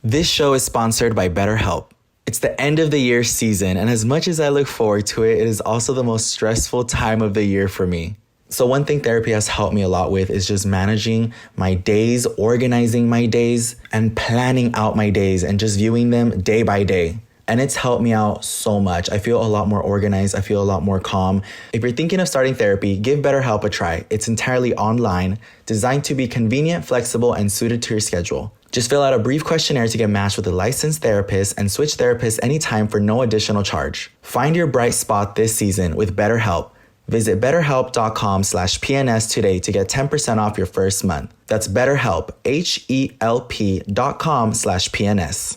This show is sponsored by BetterHelp. It's the end of the year season, and as much as I look forward to it, it is also the most stressful time of the year for me. So one thing therapy has helped me a lot with is just managing my days, organizing my days, and planning out my days and just viewing them day by day. And it's helped me out so much. I feel a lot more organized. I feel a lot more calm. If you're thinking of starting therapy, give BetterHelp a try. It's entirely online, designed to be convenient, flexible, and suited to your schedule. Just fill out a brief questionnaire to get matched with a licensed therapist and switch therapists anytime for no additional charge. Find your bright spot this season with BetterHelp. Visit betterhelp.com/PNS today to get 10% off your first month. That's BetterHelp, HELP.com/PNS.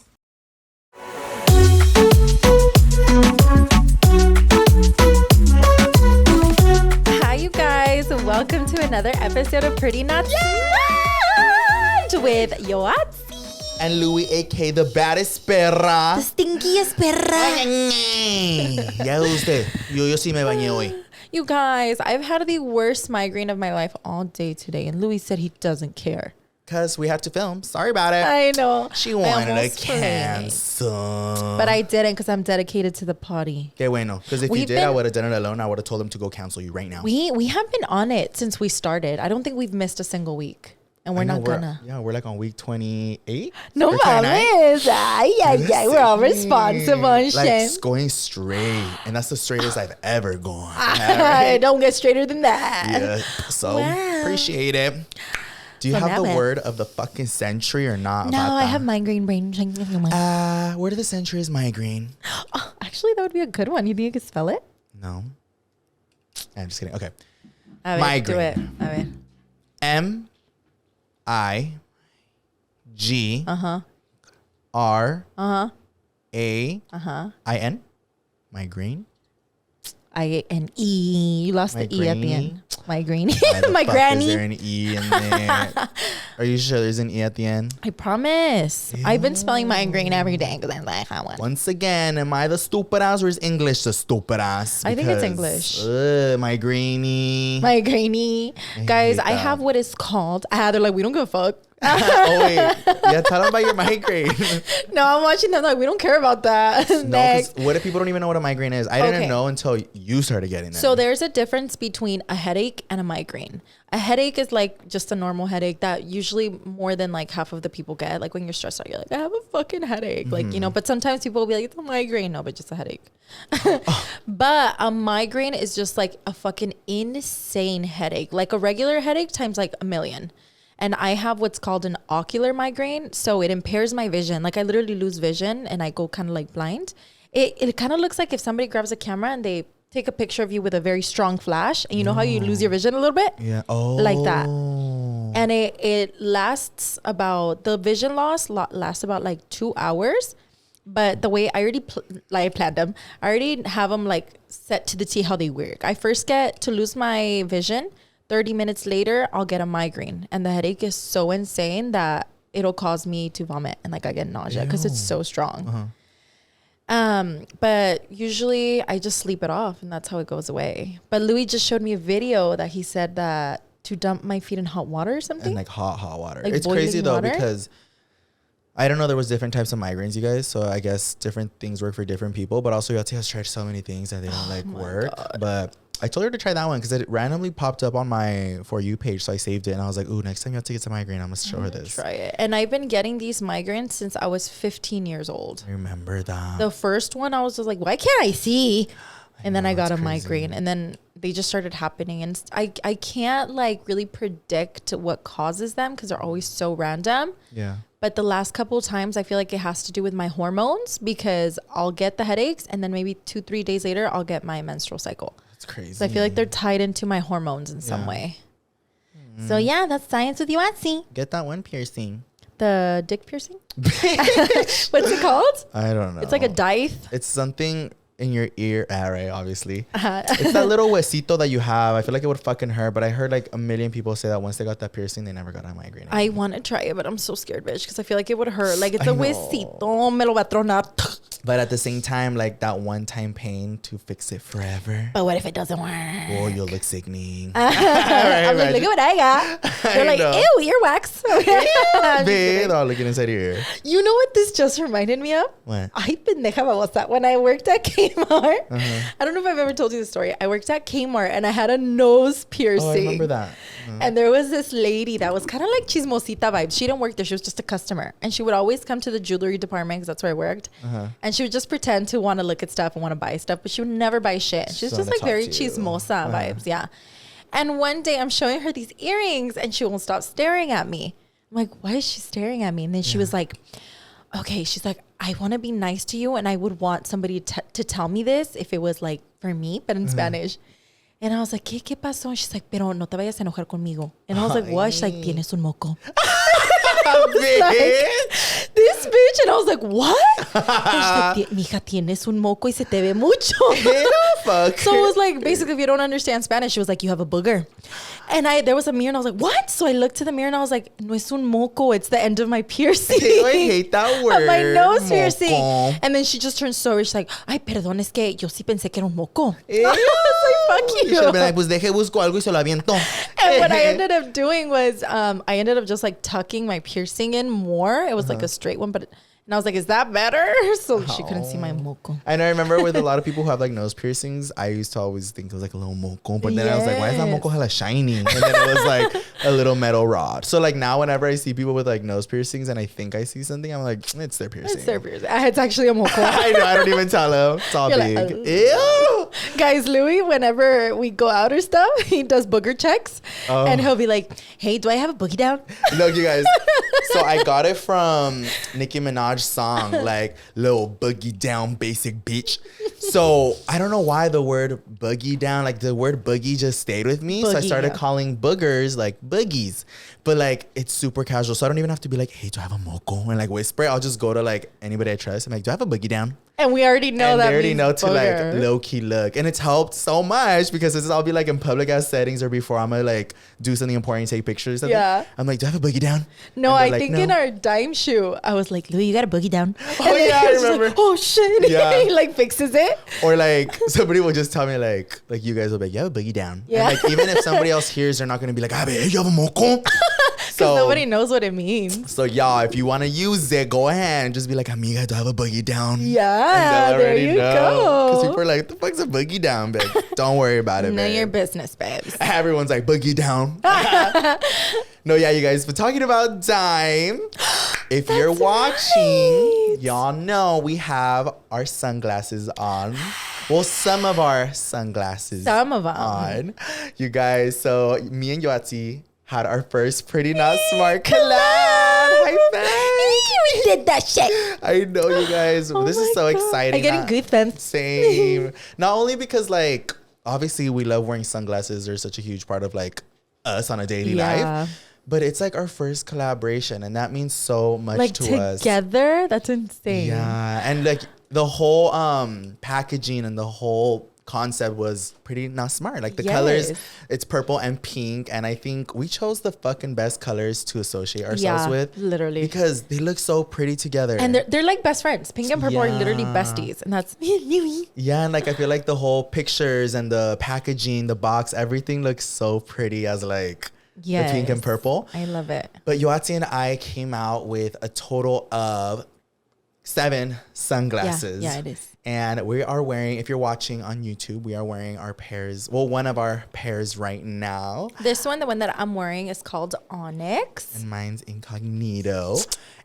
Hi, you guys. Welcome to another episode of Pretty Not Smart with Yoatzi. And Louie, a.k.a. the baddest perra. The stinkiest perra. Ya usted. Yo sí me bañé hoy. You guys, I've had the worst migraine of my life all day today, and Louie said he doesn't care. Because we had to film. Sorry about it. I know. She wanted to cancel. But I didn't because I'm dedicated to the potty. Que bueno. Because if you did, I would have done it alone. I would have told him to go cancel you right now. We have been on it since we started. I don't think we've missed a single week. And we're not gonna. Yeah, we're like on week 28. No mames. Ay, we're all responsible and shit. Like going straight. And that's the straightest I've ever gone. I don't get straighter than that. Yeah. So appreciate it. Do you have the word of the fucking century or not? No, I have migraine brain. Word of the century is migraine. Oh, actually, that would be a good one. You think you could spell it? No. I'm just kidding. Okay. Migraine. Do it. A ver. M-I-G R-A-I-N. Migraine. I-N-E. You lost the E at the end. Migraine. My granny. Is there an E in there? Are you sure there's an E at the end? I promise. Ew. I've been spelling migraine every day because I'm like, I want. Once again, am I the stupid ass or is English the stupid ass? I think it's English. Migraine. Guys, I have what is called. They're like, we don't give a fuck. Oh wait, yeah, tell them about your migraine. No, I'm watching them like we don't care about that. Next. What if people don't even know what a migraine is? I didn't know until you started getting that. So there's a difference between a headache and a migraine. A headache is like just a normal headache that usually more than like half of the people get. Like when you're stressed out, you're like, I have a fucking headache. Mm-hmm. Like, you know, but sometimes people will be like, it's a migraine. No, but just a headache. But a migraine is just like a fucking insane headache. Like a regular headache times like a million. And I have what's called an ocular migraine. So it impairs my vision. Like I literally lose vision and I go kind of like blind. It kind of looks like if somebody grabs a camera and they take a picture of you with a very strong flash. And you know how you lose your vision a little bit? Yeah. Oh. Like that. And it lasts about, the vision loss lasts about like 2 hours. But the way I already planned them, I already have them like set to the T how they work. I first get to lose my vision. 30 minutes later, I'll get a migraine. And the headache is so insane that it'll cause me to vomit and like I get nausea because it's so strong. But usually I just sleep it off and that's how it goes away. But Louie just showed me a video that he said that to dump my feet in hot water or something. And like hot water. Like it's crazy though water? Because I don't know there was different types of migraines, you guys. So I guess different things work for different people. But also Yoatzi has tried so many things that they don't work. God. But I told her to try that one because it randomly popped up on my For You page. So I saved it and I was like, ooh, next time you have to get a migraine, I'm going to show her this. Try it. And I've been getting these migraines since I was 15 years old. I remember that. The first one, I was just like, why can't I see? And then I got a migraine and then they just started happening. And I can't like really predict what causes them because they're always so random. Yeah. But the last couple of times, I feel like it has to do with my hormones because I'll get the headaches and then maybe 2-3 days later, I'll get my menstrual cycle. Crazy. So I feel like they're tied into my hormones in some way. So yeah, that's science with Yoatzi. Get that one piercing. The dick piercing? What's it called? I don't know. It's like a dithe. It's something in your ear. Right, obviously. It's that little huesito that you have. I feel like it would fucking hurt, but I heard like a million people say that once they got that piercing, they never got a migraine anymore. I want to try it, but I'm so scared, bitch, because I feel like it would hurt. Like it's a huesito. Me lo va a tronar. But at the same time, like that one-time pain to fix it forever. But what if it doesn't work? Oh, you'll look sickening. I'm like, look at what I got. They're like, know. ew, earwax. I'm just Babe, kidding. they're all looking inside your ear. You know what this just reminded me of? What? Ay, pendeja babosa. When I worked at Kmart, I don't know if I've ever told you the story. I worked at Kmart and I had a nose piercing. Oh, I remember that. And there was this lady that was kind of like chismosita vibes. She didn't work there. She was just a customer. And she would always come to the jewelry department because that's where I worked. And she would just pretend to want to look at stuff and want to buy stuff, but she would never buy shit. She was So just to like talk very to you. chismosa vibes. Yeah. And one day I'm showing her these earrings and she won't stop staring at me. I'm like, why is she staring at me? And then she was like, okay, she's like, I want to be nice to you and I would want somebody to tell me this if it was like for me, but in Spanish. And I was like, ¿Qué pasó? And she's like, pero no te vayas a enojar conmigo. And I was like, what? She's like, tienes un moco. Like, this bitch. And I was like, what? And she's like, mija, tienes un moco y se te ve mucho. Fuck. So it was like, basically, if you don't understand Spanish, she was like, you have a booger. And there was a mirror and I was like, what? So I looked to the mirror and I was like, no es un moco. It's the end of my piercing. I hate that word. Of my nose Moco. piercing. And then she just turned so rich. She's like, ay, perdón, es que yo sí pensé que era un moco. Ew. I was like, fuck You you. should have been like, pues deje busco algo y se lo aviento. And what I ended up doing was I ended up just like tucking my piercing in more. It was like a straight one, but and I was like, is that better? So she couldn't see my moco. And I remember with a lot of people who have like nose piercings, I used to always think it was like a little moco. But then I was like, why is that moco hella shiny? And then it was like a little metal rod. So like now whenever I see people with like nose piercings and I think I see something, I'm like, it's their piercing. It's their piercing. It's actually a moco. I know, I don't even tell them. It's all You're big. like, Ew. Guys, Louie, whenever we go out or stuff, he does booger checks. And he'll be like, hey, do I have a boogie down? Look, you guys. So I got it from Nicki Minaj's song, like, little boogie down basic bitch. So I don't know why the word boogie down, like the word boogie just stayed with me. So I Boogie, started yeah. calling boogers like boogies. But like, it's super casual. So I don't even have to be like, hey, do I have a moco? And like whisper. I'll just go to like anybody I trust. I'm like, do I have a boogie down? And we already know And that they already means know to booger. like low key look, and it's helped so much because I'll be like in public ass settings or before I'm gonna like do something important, take pictures. Something. Yeah. I'm like, do I have a boogie down? No, And they're I like, think "No." in our dime shoe, I was like, Louie, you got a boogie down. Oh, And then yeah, he I was just remember. like, oh shit. Yeah. He like fixes it. Or like somebody will just tell me like you guys will be like, you have a boogie down. Yeah. And like even if somebody else hears, they're not gonna be like, ah, babe, you have a moco. Because nobody knows what it means. So y'all, if you wanna use it, go ahead and just be like, amiga, do I have a boogie down? Yeah, And they'll there already you know. go. Because people are like, the fuck's a boogie down, babe? Don't worry about it, Know babe. your business, babes. Everyone's like, boogie down. No, yeah, you guys. But talking about Dime, if you're watching, y'all know we have our sunglasses on. Well, some of our sunglasses Some of 'em. on. You guys, so me and Yoatzi had our first Pretty Not Smart collab. High five. We did that shit. I know, you guys. Oh This is my so God. exciting. I'm getting goosebumps. Same. Not only because, like, obviously we love wearing sunglasses. They're such a huge part of, like, us on a daily Yeah. life. But it's, like, our first collaboration. And that means so much Like to us. together? That's insane. Yeah. And, like, the whole packaging and the whole concept was pretty not smart. Like the colors, Yes. it's purple and pink, and I think we chose the fucking best colors to associate ourselves Yeah, with, literally. because they look so pretty together. And they're like best friends. Pink and purple are literally Yeah. besties. And that's Louie. Yeah, and like I feel like the whole pictures and the packaging, the box, everything looks so pretty as like the pink and Yes. purple. I love it. But Yoatzi and I came out with a total of 7 sunglasses. Yeah, it is. And we are wearing, if you're watching on YouTube, we are wearing our pairs. Well, one of our pairs right now. This one, the one that I'm wearing, is called Onyx. And mine's Incognito.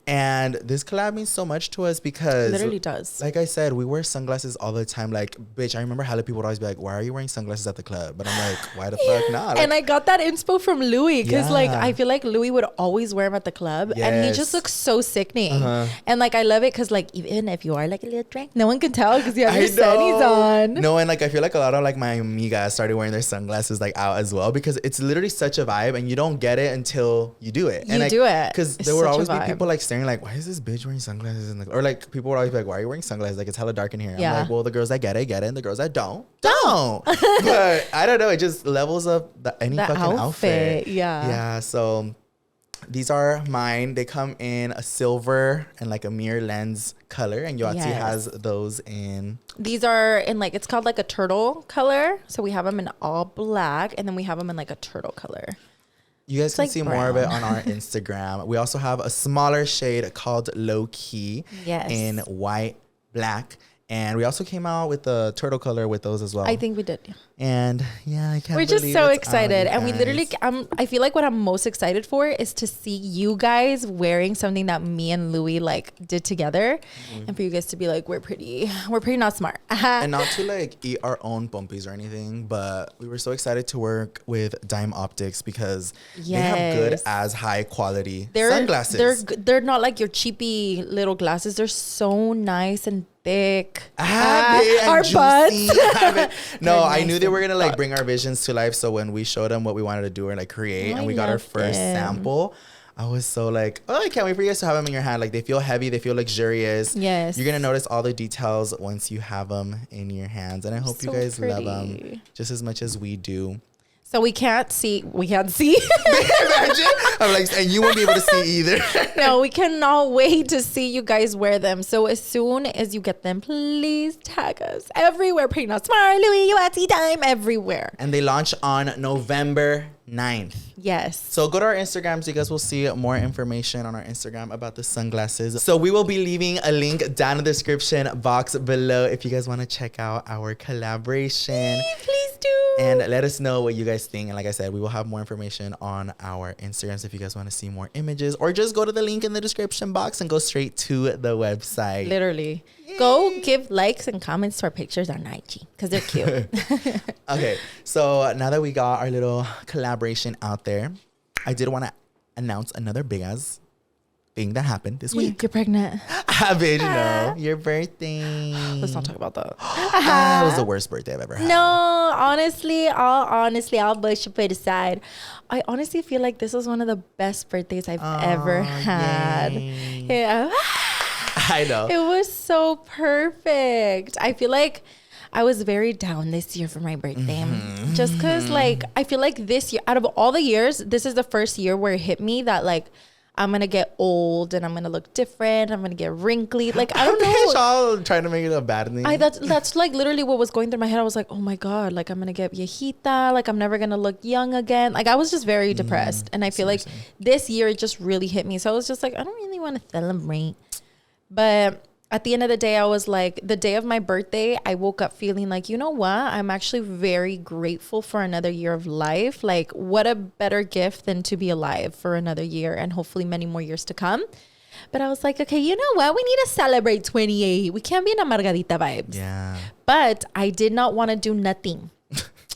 And this collab means so much to us because Literally does. like I said, we wear sunglasses all the time. Like, bitch, I remember hella people would always be like, why are you wearing sunglasses at the club? But I'm like, why the fuck not? Like, And I got that inspo from Louie because, like, Yeah. I feel like Louie would always wear them at the club, and he just Yes. looks so sickening. Uh-huh. And like, I love it because, like, even if you are like a little drink, no one can tell because you have I your sunnies on. No, and like I feel like a lot of like my amigas started wearing their sunglasses like out as well because it's literally such a vibe, and you don't get it until you do it. You do it. Because It's there would such a always be vibe. people like staring like, why is this bitch wearing sunglasses? Or like people would always be like, why are you wearing sunglasses? Like it's hella dark in here. Yeah. I'm like, well, the girls that get it, and the girls that don't. But I don't know. It just levels up any The fucking outfit. Yeah. Yeah. So these are mine. They come in a silver and like a mirror lens color, and Yoatzi has those in. These are in like, it's called like a turtle color. So we have them in all black, and then we have them in like a turtle color. You guys can see more of it on our Instagram. We also have a smaller shade called Low Key in white, black. And we also came out with the turtle color with those as well. I think we did. And yeah, I can't We're believe just so excited. out, and we literally, I feel like what I'm most excited for is to see you guys wearing something that me and Louie like did together. And for you guys to be like, we're pretty not smart. And not to like eat our own bumpies or anything, but we were so excited to work with Dime Optics because they have good as high quality sunglasses. They're not like your cheapy little glasses. They're so nice and thick. Our butts. No, I knew they were gonna like butts. bring our visions to life. So when we showed them what we wanted to do and like create, and we got our first sample, I was so like, oh, I can't wait for you guys to have them in your hand. Like they feel heavy, they feel luxurious. Yes, you're gonna notice all the details once you have them in your hands, and I hope you guys love them just as much as we do. So we can't see. Imagine. I'm like, and you won't be able to see either. No, we cannot wait to see you guys wear them. So as soon as you get them, please tag us everywhere. Pretty Not Smart, Louie, Yoatzi, Dime, everywhere. And they launch on November 9th. Yes. So go to our Instagram so you guys will see more information on our Instagram about the sunglasses. So we will be leaving a link down in the description box below if you guys want to check out our collaboration. Please do. And let us know what you guys think. And like I said, we will have more information on our Instagrams if you guys want to see more images, or just go to the link in the description box and go straight to the website. Literally. Yay. Go give likes and comments to our pictures on IG because they're cute. Okay, so now that we got our little collaboration out there, I did want to announce another big ass thing that happened this week. You're pregnant. Bitch, no. Your birthday. Let's not talk about that. That was the worst birthday I've ever had. No, honestly, all bullshit put aside. I honestly feel like this was one of the best birthdays I've ever had. Yeah. I know. It was so perfect. I feel like I was very down this year for my birthday. Just because, like, I feel like this year, out of all the years, this is the first year where it hit me that, like, I'm going to get old and I'm going to look different. I'm going to get wrinkly. Like, I don't know. All trying to make it a bad thing. That's like literally what was going through my head. I was like, oh my God, like I'm going to get viejita. Like I'm never going to look young again. Like I was just very depressed. And I feel like this year it just really hit me. So I was just like, I don't really want to celebrate. But at the end of the day, I was like, the day of my birthday, I woke up feeling like, you know what? I'm actually very grateful for another year of life. Like, what a better gift than to be alive for another year and hopefully many more years to come. But I was like, okay, you know what? We need to celebrate 28. We can't be in a Margarita vibes. Yeah. But I did not want to do nothing.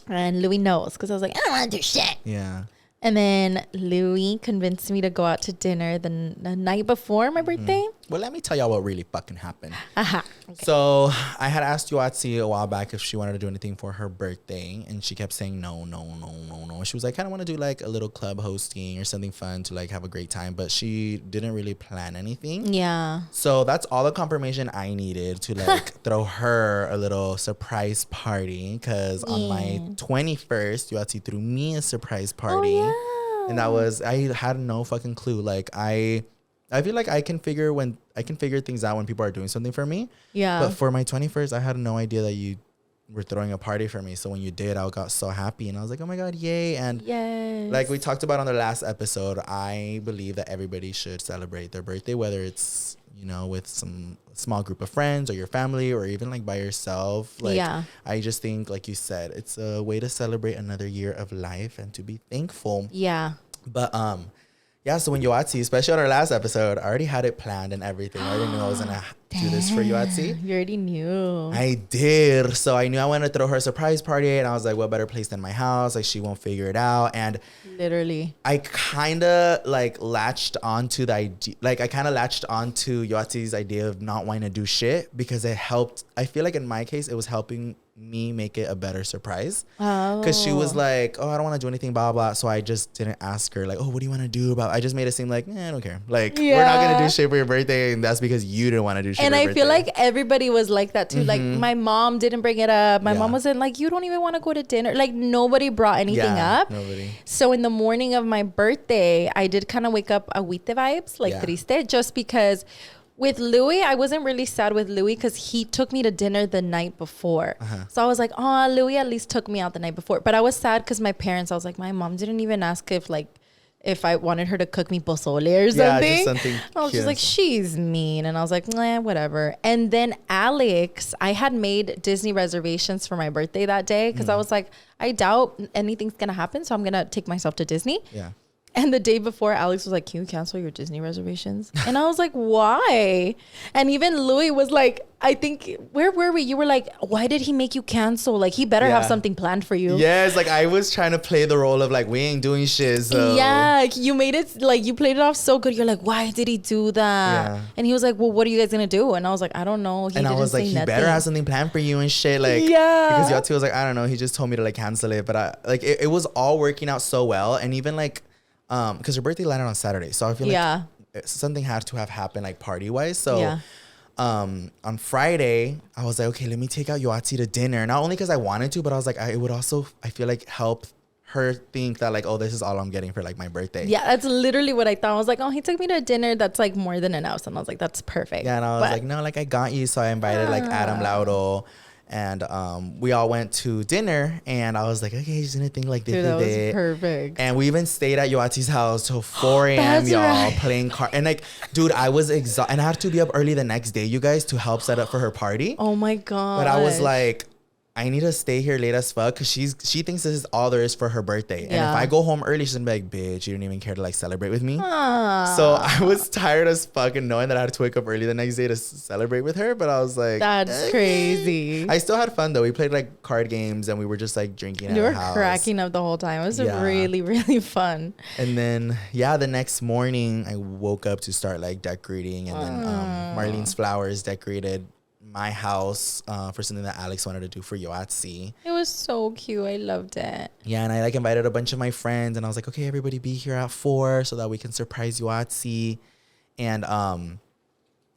And Louie knows because I was like, I don't want to do shit. Yeah. And then Louie convinced me to go out to dinner the night before my birthday. Well, let me tell y'all what really fucking happened. Okay. So I had asked Yoatzi a while back if she wanted to do anything for her birthday, and she kept saying no. She was like, I kind of want to do like a little club hosting or something fun to like have a great time, but she didn't really plan anything. Yeah. So that's all the confirmation I needed to like throw her a little surprise party, because on my 21st, Yoatzi threw me a surprise party. Oh, yeah. And that was, I had no fucking clue. Like I feel like I can figure things out when people are doing something for me. Yeah. But for my 21st, I had no idea that you were throwing a party for me. So when you did, I got so happy and I was like, oh my God, yay. And like we talked about on the last episode, I believe that everybody should celebrate their birthday, whether it's, you know, with some small group of friends or your family or even like by yourself. Like, I just think, like you said, it's a way to celebrate another year of life and to be thankful. Yeah. But, yeah, so when Yoatzi, especially on our last episode, I already had it planned and everything. I already knew I was going to do this for Yoatzi. You already knew. I did. So I knew I wanted to throw her a surprise party. And I was like, what better place than my house? Like, she won't figure it out. And literally, I kind of like latched onto the idea. Like, I kind of latched onto Yoatzi's idea of not wanting to do shit because it helped. I feel like in my case, it was helping me make it a better surprise. Oh. Because she was like, oh, I don't want to do anything, blah, blah. So I just didn't ask her, like, oh, what do you want to do about? I just made it seem like, I don't care. Like, we're not going to do shit for your birthday. And that's because you didn't want to do shit and for your I feel birthday. like everybody was like that too. Like, my mom didn't bring it up. My mom Yeah. wasn't like, you don't even want to go to dinner. Like, nobody brought anything up. Nobody. So in the morning of my birthday, I did kind of wake up agüite vibes, like triste, just because with Louie, I wasn't really sad with Louie because he took me to dinner the night before. So I was like, oh, Louie at least took me out the night before. But I was sad because my parents, I was like, my mom didn't even ask if I wanted her to cook me pozole or something. Yeah, just something I was just like, she's mean. And I was like, nah, whatever. And then Alex, I had made Disney reservations for my birthday that day because I was like, I doubt anything's going to happen. So I'm going to take myself to Disney. Yeah. And the day before, Alex was like, can you cancel your Disney reservations? And I was like, why? And even Louie was like, I think, where were we? You were like, why did he make you cancel? Like, he better have something planned for you. Yes, like I was trying to play the role of like, we ain't doing shit. So. Yeah, you made it, like, you played it off so good. You're like, why did he do that? Yeah. And he was like, well, what are you guys going to do? And I was like, I don't know. And I was like, he better have something planned for you and shit. Like, because Yoatzi was like, I don't know. He just told me to like cancel it. But I like, it was all working out so well. And even like, because her birthday landed on Saturday, so I feel like something had to have happened like party wise. So on Friday, I was like, okay, let me take out Yoatzi to dinner. Not only because I wanted to, but I was like, it would also, I feel like, help her think that like, oh, this is all I'm getting for like my birthday. Yeah, that's literally what I thought. I was like, oh, he took me to dinner that's like more than an hour. And I was like, that's perfect. Yeah, and I was like, no, like I got you. So I invited like Adam Laudo. And we all went to dinner, and I was like, okay, she's gonna think like this. Dude, that was perfect. And we even stayed at Yoatzi's house till 4 a.m. y'all playing cards. And like, dude, I was exhausted, and I had to be up early the next day, you guys, to help set up for her party. Oh my god! But I was like, I need to stay here late as fuck because she thinks this is all there is for her birthday. And if I go home early, she's gonna be like, bitch, you didn't even care to like celebrate with me. So I was tired as fuck and knowing that I had to wake up early the next day to celebrate with her. But I was like, that's crazy. I still had fun though. We played like card games and we were just like drinking at the house. You were cracking up the whole time. It was really, really fun. And then the next morning I woke up to start like decorating, and then Marlene's Flowers decorated my house for something that Alex wanted to do for Yoatzi. It was so cute. I loved it. Yeah, and I like invited a bunch of my friends, and I was like, okay, everybody be here at 4 so that we can surprise Yoatzi. And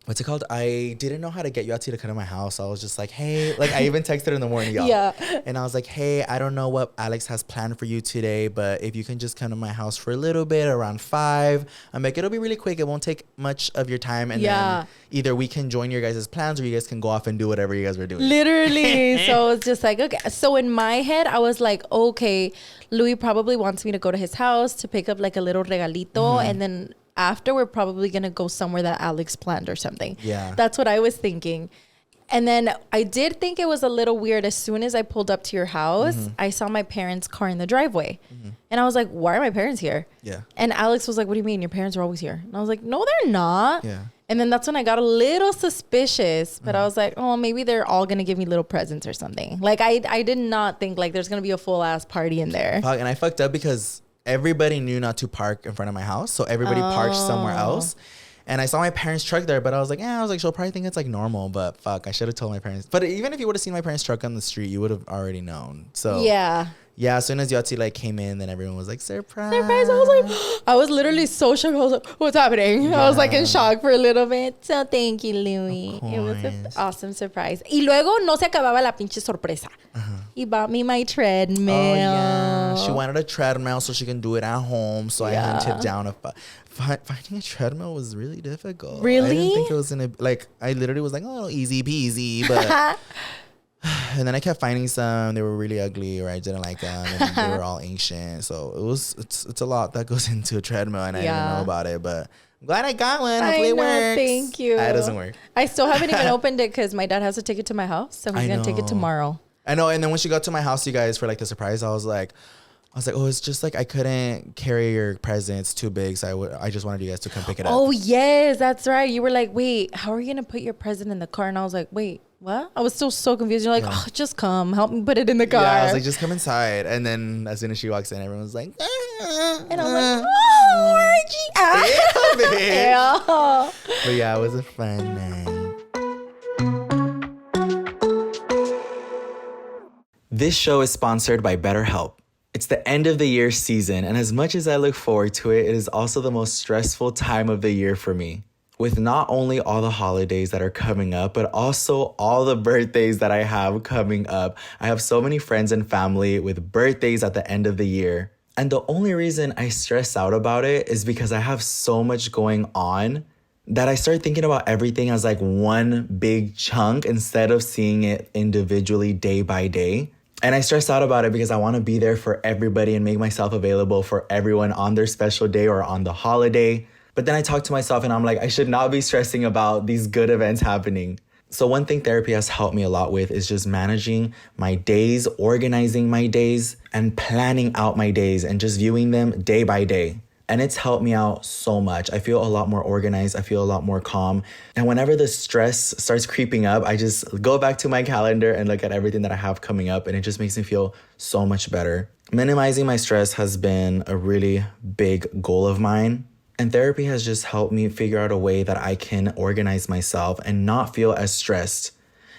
what's it called? I didn't know how to get Yoatzi to come to my house. I was just like, hey, like I even texted her in the morning, y'all. Yeah. And I was like, hey, I don't know what Alex has planned for you today, but if you can just come to my house for a little bit around 5, I'm like, it'll be really quick. It won't take much of your time. And then either we can join your guys' plans or you guys can go off and do whatever you guys were doing. Literally. So it's just like, okay. So in my head, I was like, okay, Louie probably wants me to go to his house to pick up like a little regalito, and then after we're probably gonna go somewhere that Alex planned or something. Yeah, that's what I was thinking. And then I did think it was a little weird. As soon as I pulled up to your house, I saw my parents' car in the driveway, and I was like, "Why are my parents here?" Yeah. And Alex was like, "What do you mean? Your parents are always here?" And I was like, "No, they're not." Yeah. And then that's when I got a little suspicious, but I was like, "Oh, maybe they're all gonna give me little presents or something." Like I did not think like there's gonna be a full ass party in there. And I fucked up because everybody knew not to park in front of my house, so everybody parked somewhere else. And I saw my parents' truck there, but I was like, she'll probably think it's like normal. But fuck, I should have told my parents. But even if you would have seen my parents' truck on the street, you would have already known. So yeah, as soon as Yoatzi like came in, then everyone was like, surprise. I was like, I was literally so shocked. I was like, what's happening? Yeah. I was like in shock for a little bit. So thank you, Louie. It was an awesome surprise. Y luego no se acababa la pinche sorpresa. He bought me my treadmill. Oh, yeah. She wanted a treadmill so she can do it at home. So I hunted down finding a treadmill was really difficult. Really? I didn't think it was gonna like. I literally was like, oh, easy peasy, but. And then I kept finding some. They were really ugly, or I didn't like them, and they were all ancient. So it's a lot that goes into a treadmill, and I didn't know about it. But I'm glad I got one. Hopefully it works. Thank you. It doesn't work. I still haven't even opened it because my dad has to take it to my house, so he's gonna take it tomorrow. I know. And then when she got to my house, you guys, for like the surprise, I was like, oh, it's just like I couldn't carry your presents too big, so I just wanted you guys to come pick it up. Oh yes, that's right. You were like, wait, how are you gonna put your present in the car? And I was like, wait, what? I was still so confused. You're like, oh, just come, help me put it in the car. Yeah, I was like, just come inside. And then as soon as she walks in, everyone's like, and I'm like, oh, Margie. Yeah. But yeah, it was a fun night. This show is sponsored by BetterHelp. It's the end of the year season, and as much as I look forward to it, it is also the most stressful time of the year for me. With not only all the holidays that are coming up, but also all the birthdays that I have coming up. I have so many friends and family with birthdays at the end of the year. And the only reason I stress out about it is because I have so much going on that I start thinking about everything as like one big chunk instead of seeing it individually day by day. And I stress out about it because I want to be there for everybody and make myself available for everyone on their special day or on the holiday. But then I talk to myself and I'm like, I should not be stressing about these good events happening. So one thing therapy has helped me a lot with is just managing my days, organizing my days, and planning out my days and just viewing them day by day. And it's helped me out so much. I feel a lot more organized. I feel a lot more calm. And whenever the stress starts creeping up, I just go back to my calendar and look at everything that I have coming up. And it just makes me feel so much better. Minimizing my stress has been a really big goal of mine. And therapy has just helped me figure out a way that I can organize myself and not feel as stressed,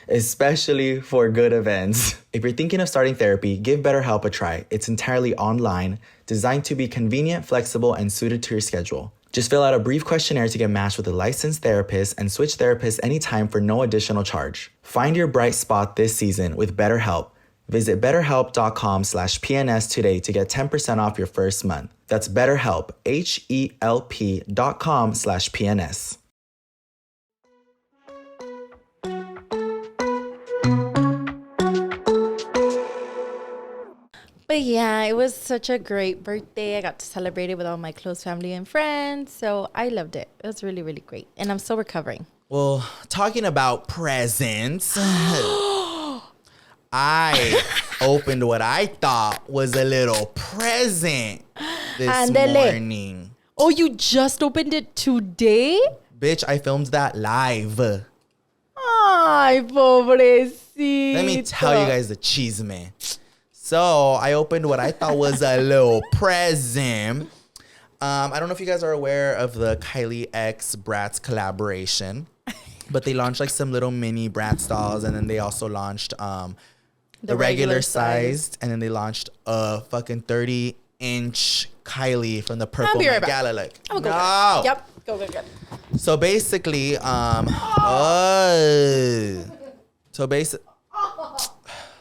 especially for good events. If you're thinking of starting therapy, give BetterHelp a try. It's entirely online, designed to be convenient, flexible, and suited to your schedule. Just fill out a brief questionnaire to get matched with a licensed therapist and switch therapists anytime for no additional charge. Find your bright spot this season with BetterHelp. Visit betterhelp.com/PNS today to get 10% off your first month. That's BetterHelp, HELP.com/PNS. But yeah, it was such a great birthday. I got to celebrate it with all my close family and friends. So I loved it. It was really, really great. And I'm still recovering. Well, talking about presents, I opened what I thought was a little present this morning. Oh, you just opened it today? Bitch, I filmed that live. Ay, pobrecito. Let me tell you guys the cheese, man. So I opened what I thought was a little present. I don't know if you guys are aware of the Kylie X Bratz collaboration, but they launched like some little mini Bratz dolls, and then they also launched the regular sized, and then they launched a fucking 30-inch Kylie from the Purple Met Gala. Like, I'm gonna no. go. Yep, go. So basically,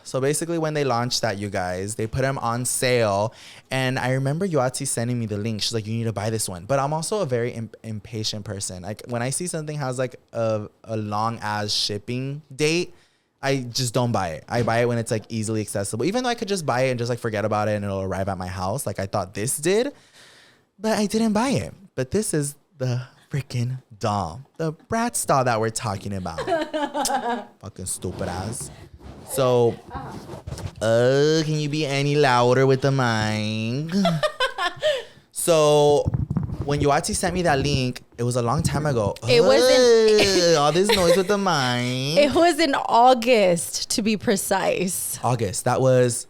So basically, when they launched that, you guys, they put them on sale. And I remember Yoatzi sending me the link. She's like, you need to buy this one. But I'm also a very impatient person. Like, when I see something has like a long ass shipping date, I just don't buy it. I buy it when it's like easily accessible. Even though I could just buy it and just like forget about it and it'll arrive at my house, like I thought this did. But I didn't buy it. But this is the freaking doll. The Bratz doll that we're talking about. Fucking stupid ass. So, can you be any louder with the mic? So, when Yoatzi sent me that link, it was a long time ago. It wasn't all this noise with the mic. It was in August, to be precise. August. That was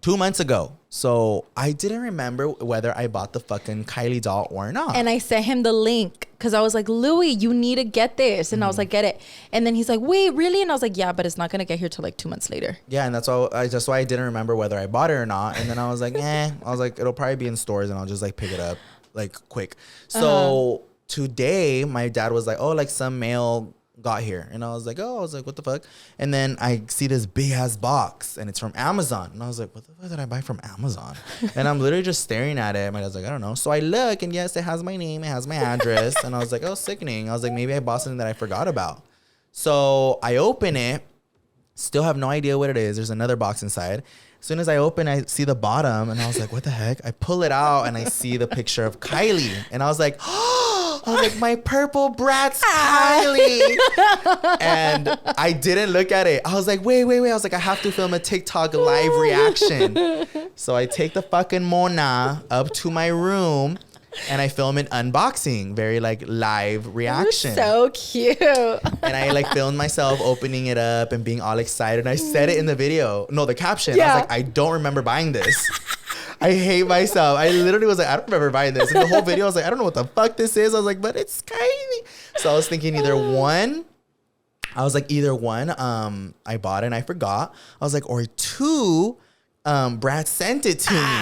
2 months ago. So I didn't remember whether I bought the fucking Kylie doll or not. And I sent him the link because I was like, Louie, you need to get this. And I was like, get it. And then he's like, wait, really? And I was like, yeah, but it's not going to get here till like 2 months later. Yeah, and that's why I didn't remember whether I bought it or not. And then I was like, I was like, it'll probably be in stores and I'll just like pick it up like quick. So today my dad was like, oh, like some mail got here. And I was like, what the fuck? And then I see this big ass box and it's from Amazon. And I was like, what the fuck did I buy from Amazon? And I'm literally just staring at it. My dad's like, I don't know. So I look, and yes, it has my name, it has my address. And I was like, oh, sickening. I was like, maybe I bought something that I forgot about. So I open it, still have no idea what it is. There's another box inside. As soon as I open, I see the bottom and I was like, what the heck? I pull it out and I see the picture of Kylie. And I was like, my purple Bratz Kylie. And I didn't look at it. I was like, wait. I was like, I have to film a TikTok live reaction. So I take the fucking Mona up to my room and I film an unboxing, very like live reaction. So cute. And I like filmed myself opening it up and being all excited. And I said it in the video. No, the caption. Yeah. I was like, I don't remember buying this. I hate myself. I literally was like, I don't remember buying this. And the whole video, I was like, I don't know what the fuck this is. I was like, but it's Kylie. So I was thinking either one, I was like, either one, I bought it and I forgot. I was like, or two, Brad sent it to me.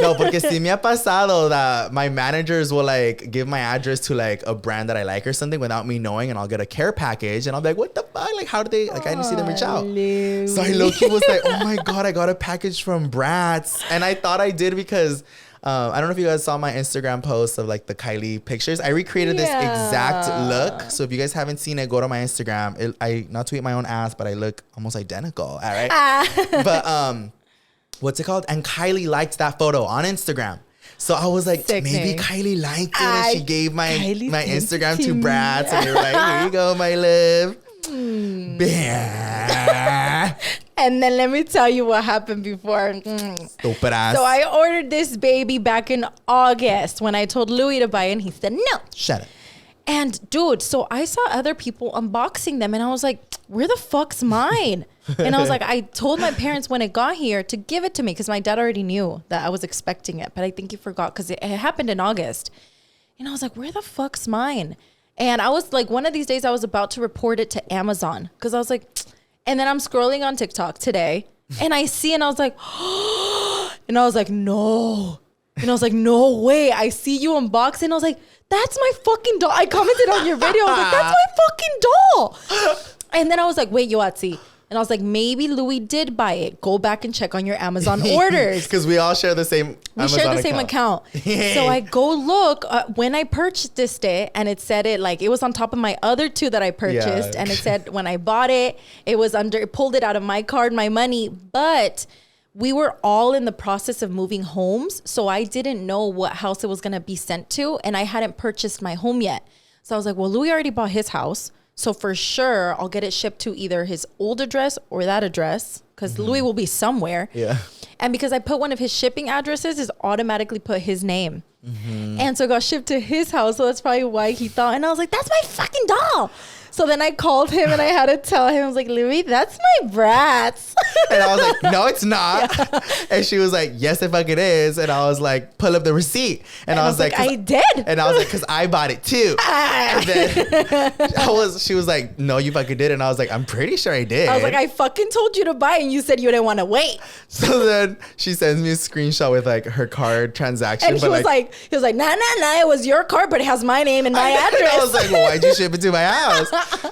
No, porque si me ha pasado that my managers will like give my address to like a brand that I like or something without me knowing, and I'll get a care package and I'll be like, what the fuck? Like, how did they, like, I didn't see them reach out. Louie. So I low-key was like, oh my God, I got a package from Bratz. And I thought I did because I don't know if you guys saw my Instagram post of like the Kylie pictures. I recreated this exact look. So if you guys haven't seen it, go to my Instagram. I not to eat my own ass, but I look almost identical. All right. But what's it called? And Kylie liked that photo on Instagram. So I was like, maybe Kylie liked it and she gave my Instagram to Bratz. And they were like, here you go, my love. And then let me tell you what happened before. Stupid ass. So I ordered this baby back in August when I told Louie to buy it, and he said no. Shut up. And dude, so I saw other people unboxing them and I was like, where the fuck's mine? And I was like, I told my parents when it got here to give it to me because my dad already knew that I was expecting it. But I think he forgot because it happened in August. And I was like, where the fuck's mine? And I was like, one of these days I was about to report it to Amazon because I was like, and then I'm scrolling on TikTok today and I see, and I was like, and I was like, no. And I was like, no way. I see you unboxing. And I was like, that's my fucking doll. I commented on your video. I was like, that's my fucking doll. And then I was like, wait, Yoatzi. And I was like, maybe Louie did buy it. Go back and check on your Amazon orders. Because we all share the same same account. So I go look when I purchased it, and it said it like it was on top of my other two that I purchased. And it said when I bought it, it was it pulled it out of my card, my money. But we were all in the process of moving homes. So I didn't know what house it was going to be sent to. And I hadn't purchased my home yet. So I was like, well, Louie already bought his house. So for sure, I'll get it shipped to either his old address or that address because Louie will be somewhere. Yeah. And because I put one of his shipping addresses, is automatically put his name. And so it got shipped to his house. So that's probably why he thought. And I was like, that's my fucking doll. So then I called him and I had to tell him, I was like, Louie, that's my Bratz. And I was like, no, it's not. Yeah. And she was like, yes, the fuck it is. And I was like, pull up the receipt. And I was like, I did. And I was like, because I bought it too. And then she was like, no, you fucking did. And I was like, I'm pretty sure I did. I was like, I fucking told you to buy it and you said you didn't want to wait. So then she sends me a screenshot with like her card transaction. And he was like, nah, it was your card, but it has my name and my address. I was like, well, why'd you ship it to my house?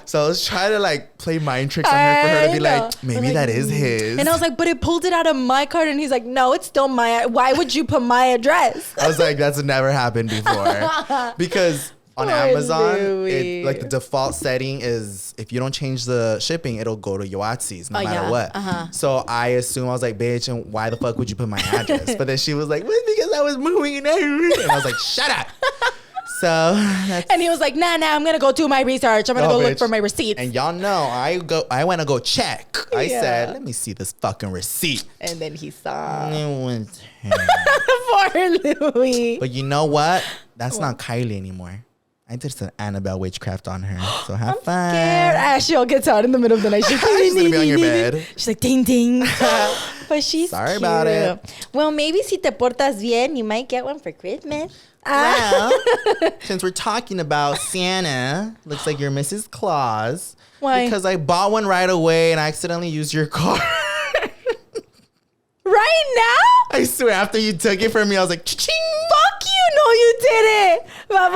So I was trying to like play mind tricks on her for her to be like, maybe that is his. And I was like, but it pulled it out of my card. And he's like, no, it's still why would you put my address? I was like, that's never happened before. Because on Amazon, like the default setting is if you don't change the shipping, it'll go to Yoatzi's no matter what. So I was like, bitch, and why the fuck would you put my address? But then she was like, well, because I was moving and I was like, shut up. So and he was like, nah, I'm gonna go do my research. I'm gonna go look for my receipts. And y'all know I went to go check. I said, let me see this fucking receipt. And then he saw. It was poor Louie. But you know what? That's not Kylie anymore. I did some Annabelle witchcraft on her. So have fun. Scared. She all gets out in the middle of the night. She's gonna be on your bed. She's like, ding, ding. But she's sorry cute. about it. Well, maybe si te portas bien, you might get one for Christmas. Well, since we're talking about Santa, looks like you're Mrs. Claus. Why? Because I bought one right away and I accidentally used your card. Right now? I swear, after you took it from me, I was like, cha-ching. Fuck you. No, you didn't. But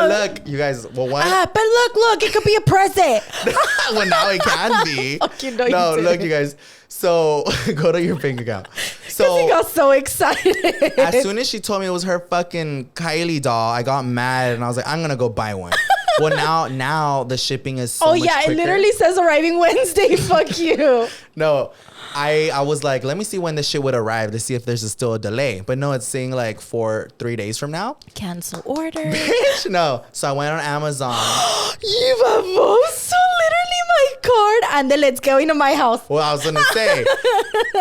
look, you guys, well, what? But look, it could be a present. Well, now it can be. Fuck you, no, no, you look, you guys. So go to your bank account. So he got so excited. As soon as she told me it was her fucking Kylie doll, I got mad and I was like, I'm gonna go buy one. Well, now the shipping is so much quicker. It literally says arriving Wednesday. Fuck you. No, I was like, let me see when this shit would arrive to see if there's still a delay. But no, it's saying like 3 days from now. Cancel order. Bitch, no. So I went on Amazon. You so literally my card and then let's go into my house. Well, I was gonna say,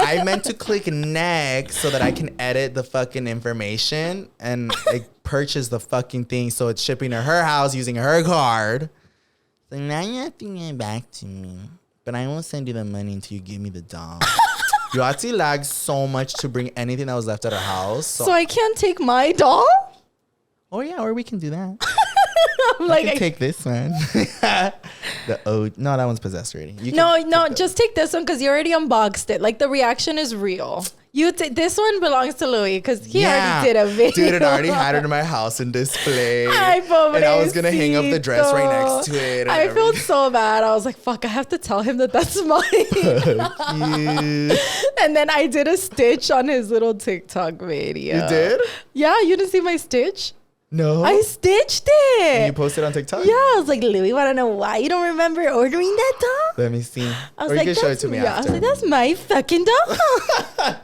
I meant to click next so that I can edit the fucking information and purchase the fucking thing so it's shipping to her house using her card. So now you have to get back to me. But I won't send you the money until you give me the doll. Yoatzi lagged so much to bring anything that was left at her house. So I can't take my doll? Oh, yeah, or we can do that. I'm like, I can take this one. No, that one's possessed already. No, just take this one because you already unboxed it. Like the reaction is real. This one belongs to Louie because he already did a video. Dude, it already had it in my house in display. Ay, and I was gonna hang up the dress right next to it. I felt so bad. I was like, fuck, I have to tell him that that's mine. And then I did a stitch on his little TikTok video. You did? Yeah, you didn't see my stitch? No. I stitched it. And you posted on TikTok? Yeah, I was like, Louie, wanna know why you don't remember ordering that doll? Let me see. I was or like, you can show it to me I was after. like, that's my fucking doll.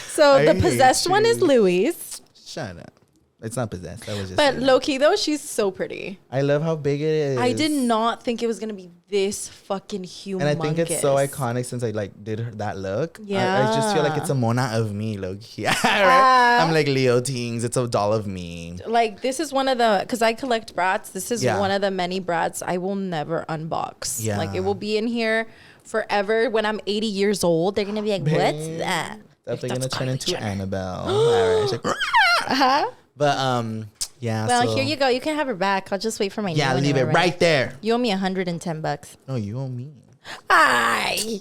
So the possessed one is Louie's. Shut up. It's not possessed. That was just. But low key though, she's so pretty. I love how big it is. I did not think it was gonna be this fucking humongous. And I think it's so iconic since I like did that look. Yeah. I just feel like it's a mona of me, low key. Right? I'm like Leo Tings. It's a doll of me. Like this is one of the, because I collect brats. This is one of the many brats I will never unbox. Yeah. Like it will be in here forever. When I'm 80 years old, they're gonna be like, "What's that?" Definitely gonna turn into Jenner. Annabelle. All right. Uh-huh. But yeah. Well, here you go. You can have her back. I'll just wait for my new one leave it right there. You owe me $110. No, you owe me. Aye.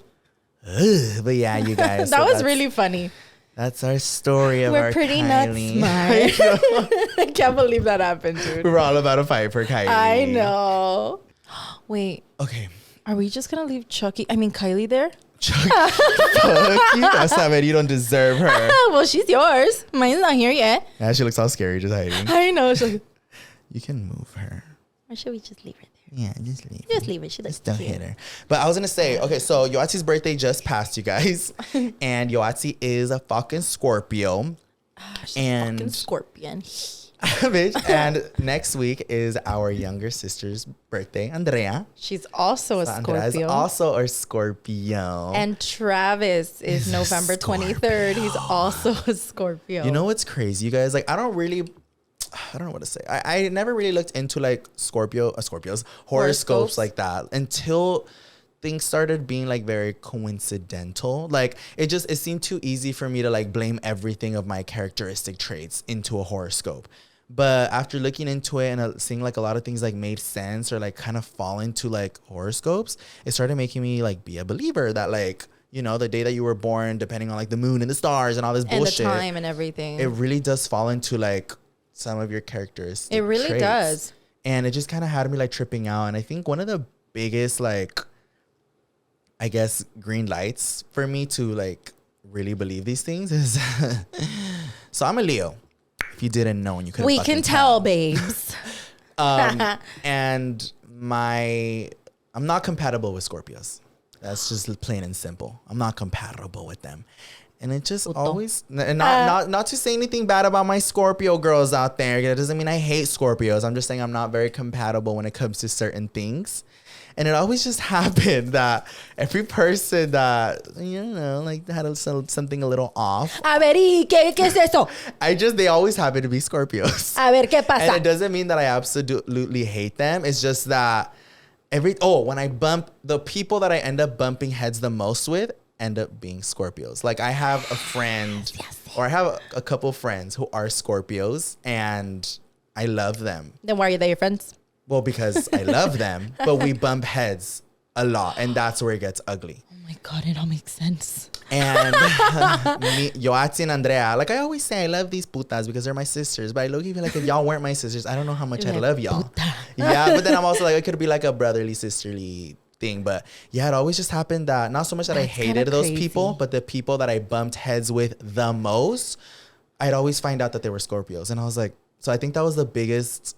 But yeah, you guys. That was really funny. That's our story of We're our pretty Kylie. nuts smart. I can't believe that happened, dude. We were all about to fight for Kylie. I know. Wait, Okay. are we just gonna leave Kylie there? Fuck you. That's not it. You don't deserve her. Well, she's yours. Mine's not here yet. Yeah, she looks all scary just hiding. I know. You can move her. Or should we just leave her there? Yeah, just leave. Just leave it. She looks Just don't cute. hit her. But I was gonna say, okay, so Yoatzi's birthday just passed, you guys, and Yoatzi is a fucking Scorpio, She's and fucking scorpion. bitch. And next week is our younger sister's birthday, Andrea. She's also a Andrea is Scorpio. also a Scorpio. And Travis is a November 23rd. He's also a Scorpio. You know what's crazy, you guys? Like, I don't know what to say. I never really looked into like Scorpios, horoscopes like that until things started being like very coincidental. Like it seemed too easy for me to like blame everything of my characteristic traits into a horoscope. But after looking into it and seeing like a lot of things like made sense or like kind of fall into like horoscopes, it started making me like be a believer that like, you know, the day that you were born, depending on like the moon and the stars and all this bullshit. And the time and everything. It really does fall into like some of your characteristics. It really does. And it just kind of had me like tripping out. And I think one of the biggest like, I guess, green lights for me to like really believe these things is so I'm a Leo. If you didn't know, and you couldn't. We can tell, babes. And I'm not compatible with Scorpios. That's just plain and simple. I'm not compatible with them. And it just always, not to say anything bad about my Scorpio girls out there. It doesn't mean I hate Scorpios. I'm just saying I'm not very compatible when it comes to certain things. And it always just happened that every person that, you know, like had something a little off. A ver, ¿y qué es eso? They always happen to be Scorpios. A ver, ¿qué pasa? And it doesn't mean that I absolutely hate them. It's just that when I bump, the people that I end up bumping heads the most with end up being Scorpios. Like I have a friend or I have a couple friends who are Scorpios and I love them. Then why are they your friends? Well, because I love them, but we bump heads a lot, and that's where it gets ugly. Oh my God, it all makes sense. And Yoatzi and Andrea, like I always say, I love these putas because they're my sisters. But I look feel like if y'all weren't my sisters, I don't know how much I love y'all. Yeah, but then I'm also like, it could be like a brotherly, sisterly thing. But yeah, it always just happened that not so much that I hated those people, but the people that I bumped heads with the most, I'd always find out that they were Scorpios. And I was like, so I think that was the biggest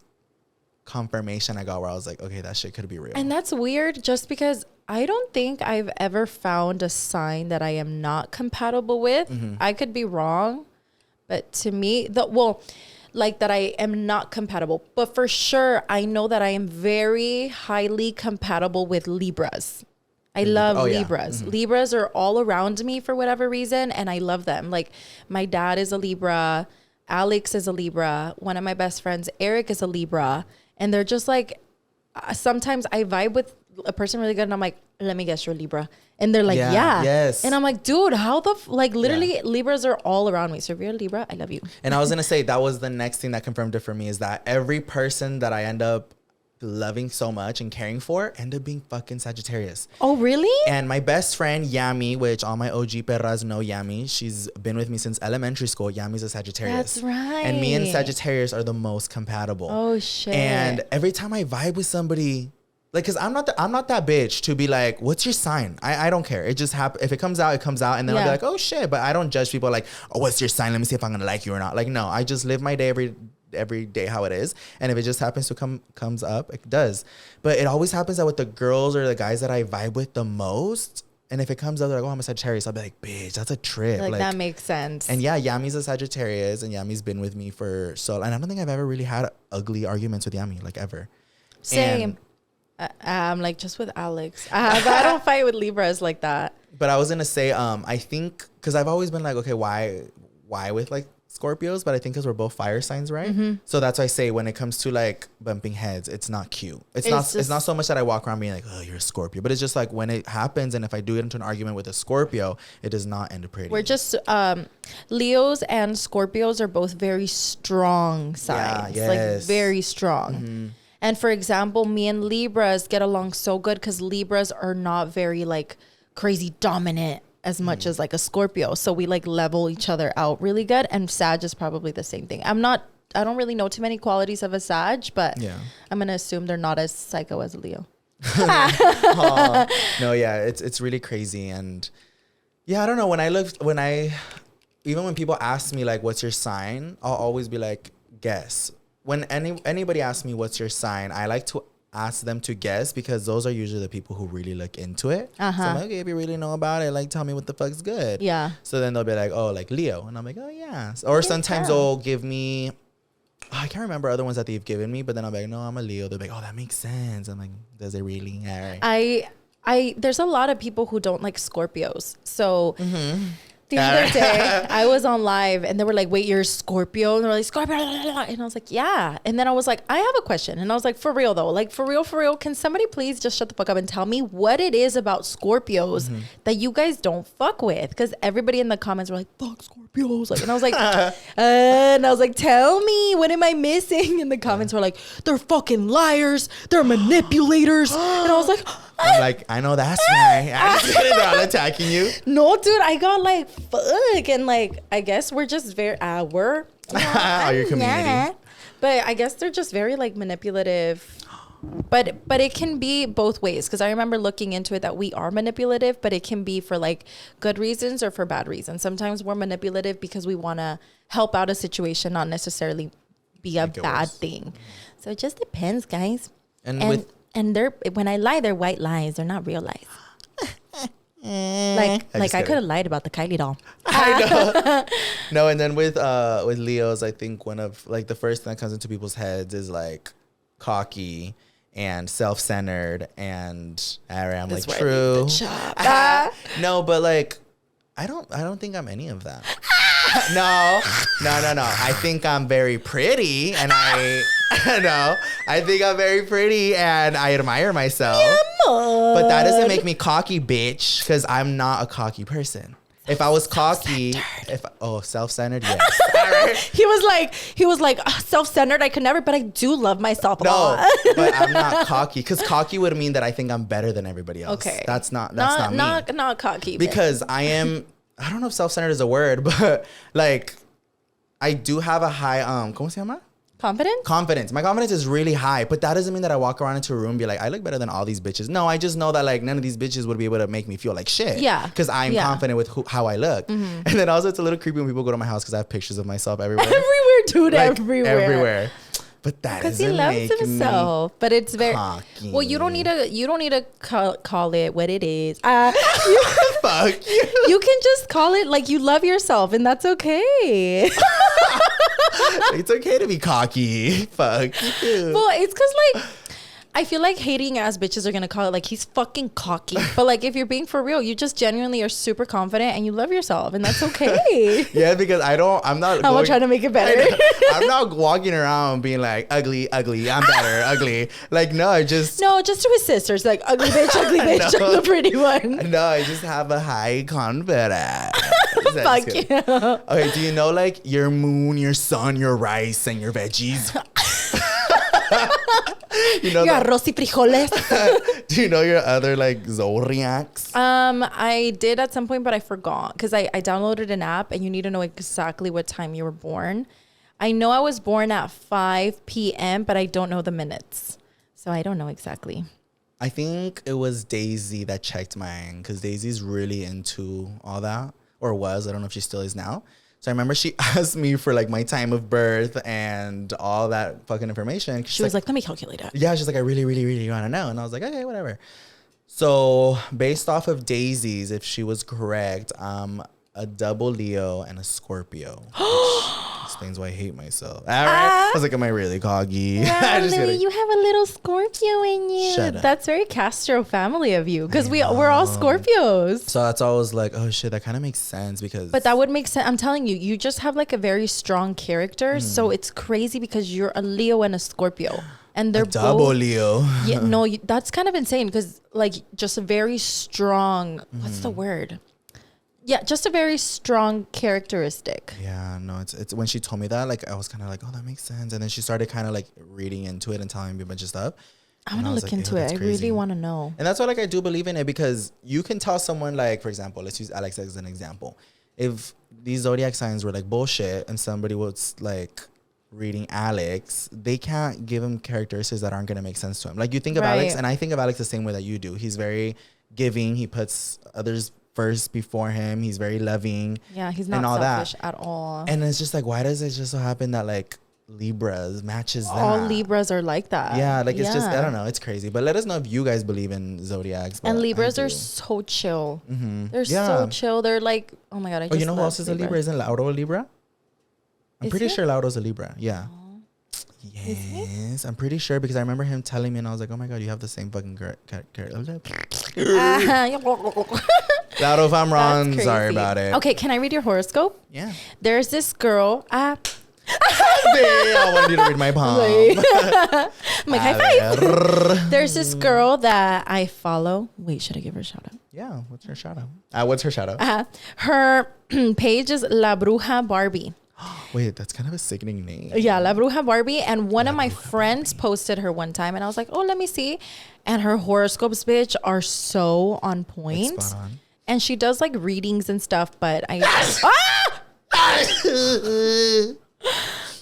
confirmation I got where I was like, okay, that shit could be real. And that's weird just because I don't think I've ever found a sign that I am not compatible with. Mm-hmm. I could be wrong, but to me, like that I am not compatible. But for sure, I know that I am very highly compatible with Libras. I love Libras. Mm-hmm. Libras are all around me for whatever reason, and I love them. Like my dad is a Libra, Alex is a Libra, one of my best friends, Eric, is a Libra. And they're just like, sometimes I vibe with a person really good and I'm like, let me guess, you're Libra. And they're like, yeah. Yes. And I'm like, dude, how literally Libras are all around me. So if you're a Libra, I love you. And I was going to say, that was the next thing that confirmed it for me is that every person that I end up loving so much and caring for end up being fucking Sagittarius. Oh, really? And my best friend Yami, which all my OG perras know Yami, she's been with me since elementary school. Yami's a Sagittarius. That's right. And me and Sagittarius are the most compatible. Oh shit. And every time I vibe with somebody, like, cause I'm not that bitch to be like, what's your sign? I don't care. It just happens. If it comes out, it comes out. And then I'll be like, oh shit. But I don't judge people like, oh, what's your sign? Let me see if I'm gonna like you or not. Like, no, I just live my day every day how it is, and if it just happens to comes up, it does. But it always happens that with the girls or the guys that I vibe with the most, and if it comes up, they're like, oh, I'm a Sagittarius, I'll be like, bitch, that's a trip. Like that makes sense. And yeah, Yami's a Sagittarius, and Yami's been with me for so, and I don't think I've ever really had ugly arguments with Yami, like ever. Same. I'm like just with Alex. But I don't fight with Libras like that. But I was gonna say, I think because I've always been like, okay, why with like Scorpios, but I think because we're both fire signs, right? Mm-hmm. So that's why I say when it comes to like bumping heads, it's not cute. It's not so much that I walk around being like, oh, you're a Scorpio, but it's just like when it happens, and if I do get into an argument with a Scorpio, it does not end pretty. We're just Leos and Scorpios are both very strong signs, like very strong. Mm-hmm. And for example, me and Libras get along so good because Libras are not very like crazy dominant as much as like a Scorpio. So we like level each other out really good. And Sag is probably the same thing. I don't really know too many qualities of a Sag, but I'm going to assume they're not as psycho as a Leo. No, yeah, it's really crazy. And yeah, I don't know. Even when people ask me like, what's your sign? I'll always be like, guess. When anybody asks me, what's your sign? I like to ask them to guess because those are usually the people who really look into it. So I'm like, okay, if you really know about it, like tell me what the fuck's good. Yeah. So then they'll be like, oh, like Leo. And I'm like, oh yeah. Or sometimes they'll give me, I can't remember other ones that they've given me, but then I'm like, no, I'm a Leo. They're like, oh, that makes sense. I'm like, does it really? All right. There's a lot of people who don't like Scorpios. So the other day I was on live and they were like, wait, you're a Scorpio? And they were like, Scorpio. And I was like, yeah. And then I was like, I have a question. And I was like, for real though, like for real, can somebody please just shut the fuck up and tell me what it is about Scorpios that you guys don't fuck with? Because everybody in the comments were like, fuck Scorpios. Like, and I was like, tell me, what am I missing? And the comments were like, they're fucking liars. They're manipulators. And I was like, I'm like, I know that's right. I'm just kidding. They're all attacking you. No, dude, I got like, fuck. And like, I guess we're just very, we're. Your community. But I guess they're just very like manipulative. But it can be both ways. Because I remember looking into it that we are manipulative, but it can be for like good reasons or for bad reasons. Sometimes we're manipulative because we want to help out a situation, not necessarily be a bad thing. So it just depends, guys. And they're, when I lie, they're white lies. They're not real lies. Like I could have lied about the Kylie doll. I know. No, and then with Leos, I think one of like the first thing that comes into people's heads is like cocky and self-centered and I'm like true. No, but like I don't think I'm any of that. No. I think I'm very pretty and I think I'm very pretty and I admire myself. But that doesn't make me cocky, bitch, because I'm not a cocky person. If I was cocky, self-centered, yes. Right. He was like self-centered. I could never, but I do love myself a lot. But I'm not cocky because cocky would mean that I think I'm better than everybody else. Okay, that's not me. Not cocky because I am. I don't know if self-centered is a word, but like I do have a high ¿cómo se llama? Confidence. My confidence is really high, but that doesn't mean that I walk around into a room and be like, I look better than all these bitches. No, I just know that like none of these bitches would be able to make me feel like shit. Yeah. Because I'm confident with how I look. Mm-hmm. And then also it's a little creepy when people go to my house because I have pictures of myself everywhere. Everywhere, dude. Like, everywhere. But that because he loves himself. But it's very cocky. Well, you don't need to call it what it is. Fuck you. You can just call it like you love yourself, and that's okay. It's okay to be cocky. Fuck you. Well, it's because like I feel like hating ass bitches are gonna call it like he's fucking cocky. But like if you're being for real, you just genuinely are super confident and you love yourself, and that's okay. Yeah, because I'm not trying to make it better. I'm not walking around being like ugly, I'm better, ugly. Like no, just to his sisters, like ugly bitch, I'm the pretty one. No, I just have a high confidence. Fuck you. Okay, do you know like your moon, your sun, your rice, and your veggies? You know Your arroz y frijoles. Do you know your other like zodiacs? I did at some point, but I forgot because I downloaded an app and you need to know exactly what time you were born. I know I was born at 5 p.m., but I don't know the minutes. So I don't know exactly. I think it was Daisy that checked mine because Daisy's really into all that, or was. I don't know if she still is now. So I remember she asked me for like my time of birth and all that fucking information. She was like, let me calculate it. Yeah, she's like, I really, really, really want to know. And I was like, okay, whatever. So based off of Daisy's, if she was correct, a double Leo and a Scorpio. Explains why I hate myself. All right. I was like, am I really coggy? Wow, Louie, you have a little Scorpio in you. Shut up. That's very Castro family of you because we're all Scorpios. So that's always like, oh shit, that kind of makes sense because. But that would make sense. I'm telling you, you just have like a very strong character. So it's crazy because you're a Leo and a Scorpio. And they're double both, Leo. Yeah, no, that's kind of insane because like just a very strong, what's the word? Yeah, just a very strong characteristic. Yeah, no, it's when she told me that, like I was kind of like, oh, that makes sense. And then she started kind of like reading into it and telling me a bunch of stuff. I want to look into it. I really want to know. And that's why like I do believe in it because you can tell someone like, for example, let's use Alex as an example. If these zodiac signs were like bullshit and somebody was like reading Alex, they can't give him characteristics that aren't going to make sense to him. Like you think of Alex, and I think of Alex the same way that you do. He's very giving. He puts others first before him. He's very loving. Yeah, he's not selfish at all. And it's just like, why does it just so happen that like Libras matches that? All Libras are like that. Yeah, like it's just, I don't know, it's crazy. But let us know if you guys believe in zodiacs. And Libras are so chill. They're so chill. They're like, oh my god, I just you know who else is a Libra? Isn't Lauro a Libra? I'm pretty sure Lauro's a Libra. Yeah. Yes, I'm pretty sure because I remember him telling me and I was like, oh my god, you have the same fucking Lauro, if I'm wrong, sorry about it. Okay, can I read your horoscope? Yeah. There's this girl. I wanted you to read my palm. I'm like, high five. There's this girl that I follow. Wait, should I give her a shout out? Yeah, what's her shout out? What's her shout out? Her page is La Bruja Barbie. Wait, that's kind of a sickening name. Yeah, La Bruja Barbie. And one of my friends posted her one time and I was like, oh, let me see. And her horoscopes, bitch, are so on point. It's spot on. And she does like readings and stuff, but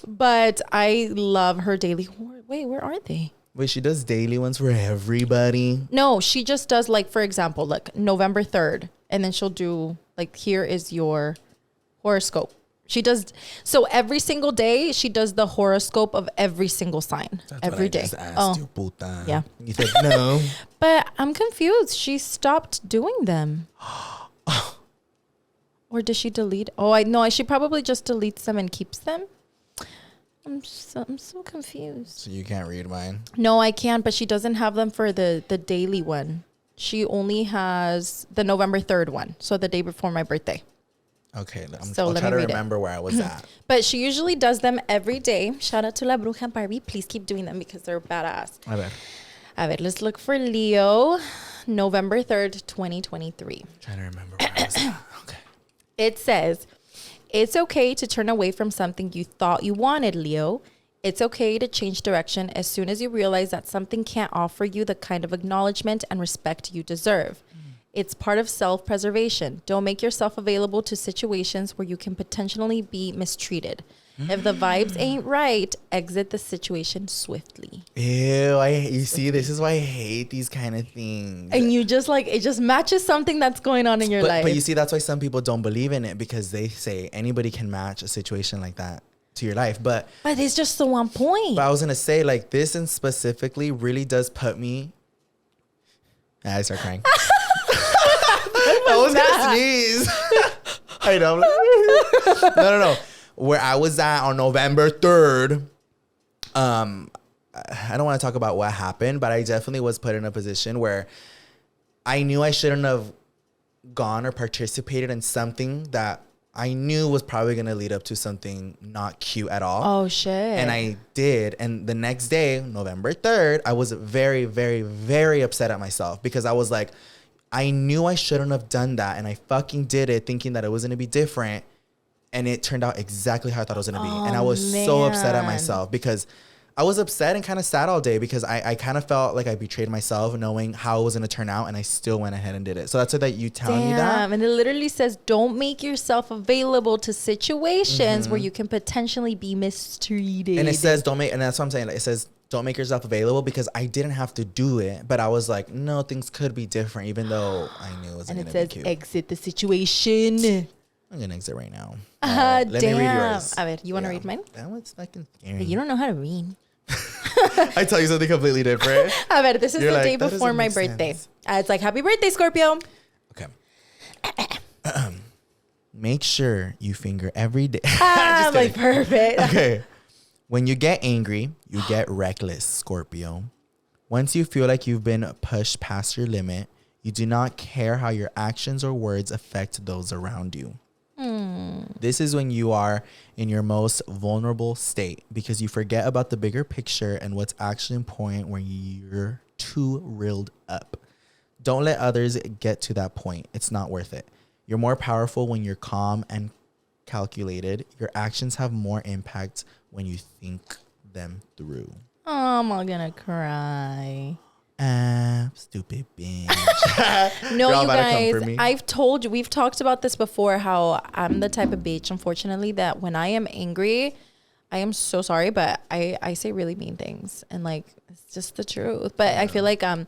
but I love her daily. Wait, where are they? Wait, she does daily ones for everybody? No, she just does like, for example, look, November 3rd. And then she'll do like, here is your horoscope. She does, so every single day, she does the horoscope of every single sign. That's every what day. I just asked you, puta. Yeah. You said no. But I'm confused. She stopped doing them. Or does she delete? Oh, I know. She probably just deletes them and keeps them. I'm so confused. So you can't read mine? No, I can, but she doesn't have them for the daily one. She only has the November 3rd one. So the day before my birthday. Okay, I'll try to remember where I was at. But she usually does them every day. Shout out to La Bruja Barbie. Please keep doing them because they're badass. A ver, let's look for Leo. November 3rd, 2023. Trying to remember where I was at. Okay. It says, it's okay to turn away from something you thought you wanted, Leo. It's okay to change direction as soon as you realize that something can't offer you the kind of acknowledgement and respect you deserve. It's part of self-preservation. Don't make yourself available to situations where you can potentially be mistreated. If the vibes ain't right, exit the situation swiftly. Ew, you see, this is why I hate these kind of things. And you just like, it just matches something that's going on in your life. But you see, that's why some people don't believe in it because they say anybody can match a situation like that to your life. But it's just so on point. But I was going to say, like, this and specifically really does put me... I start crying. I was gonna sneeze. I know. No. Where I was at on November 3rd, I don't want to talk about what happened, but I definitely was put in a position where I knew I shouldn't have gone or participated in something that I knew was probably going to lead up to something not cute at all. Oh, shit. And I did. And the next day, November 3rd, I was very, very, very upset at myself because I was like, I knew I shouldn't have done that. And I fucking did it thinking that it was going to be different. And it turned out exactly how I thought it was going to be. And I was so upset at myself because I was upset and kind of sad all day because I kind of felt like I betrayed myself knowing how it was going to turn out, and I still went ahead and did it. So that's that you telling me that. And it literally says, don't make yourself available to situations where you can potentially be mistreated. And it says don't make, and that's what I'm saying. It says don't make yourself available because I didn't have to do it, but I was like, no, things could be different, even though I knew it wasn't going to be cute. And it says exit the situation. I'm going to exit right now. Let me read yours. A ver, you want to read mine? That one's fucking scary. You don't know how to read. I tell you something completely different. A ver, this is You're the like, day that before doesn't my make birthday. sense. It's like, happy birthday, Scorpio. Okay. Make sure you finger every day. I'm like, perfect. Okay. When you get angry, you get reckless, Scorpio. Once you feel like you've been pushed past your limit, you do not care how your actions or words affect those around you. This is when you are in your most vulnerable state because you forget about the bigger picture and what's actually important when you're too riled up. Don't let others get to that point. It's not worth it. You're more powerful when you're calm and calculated. Your actions have more impact when you think them through. Oh, I'm all gonna cry. Stupid bitch. No, Y'all you about to come for guys, me. I've told you, we've talked about this before, how I'm the type of bitch, unfortunately, that when I am angry, I am so sorry, but I say really mean things. And like, it's just the truth. But I feel like I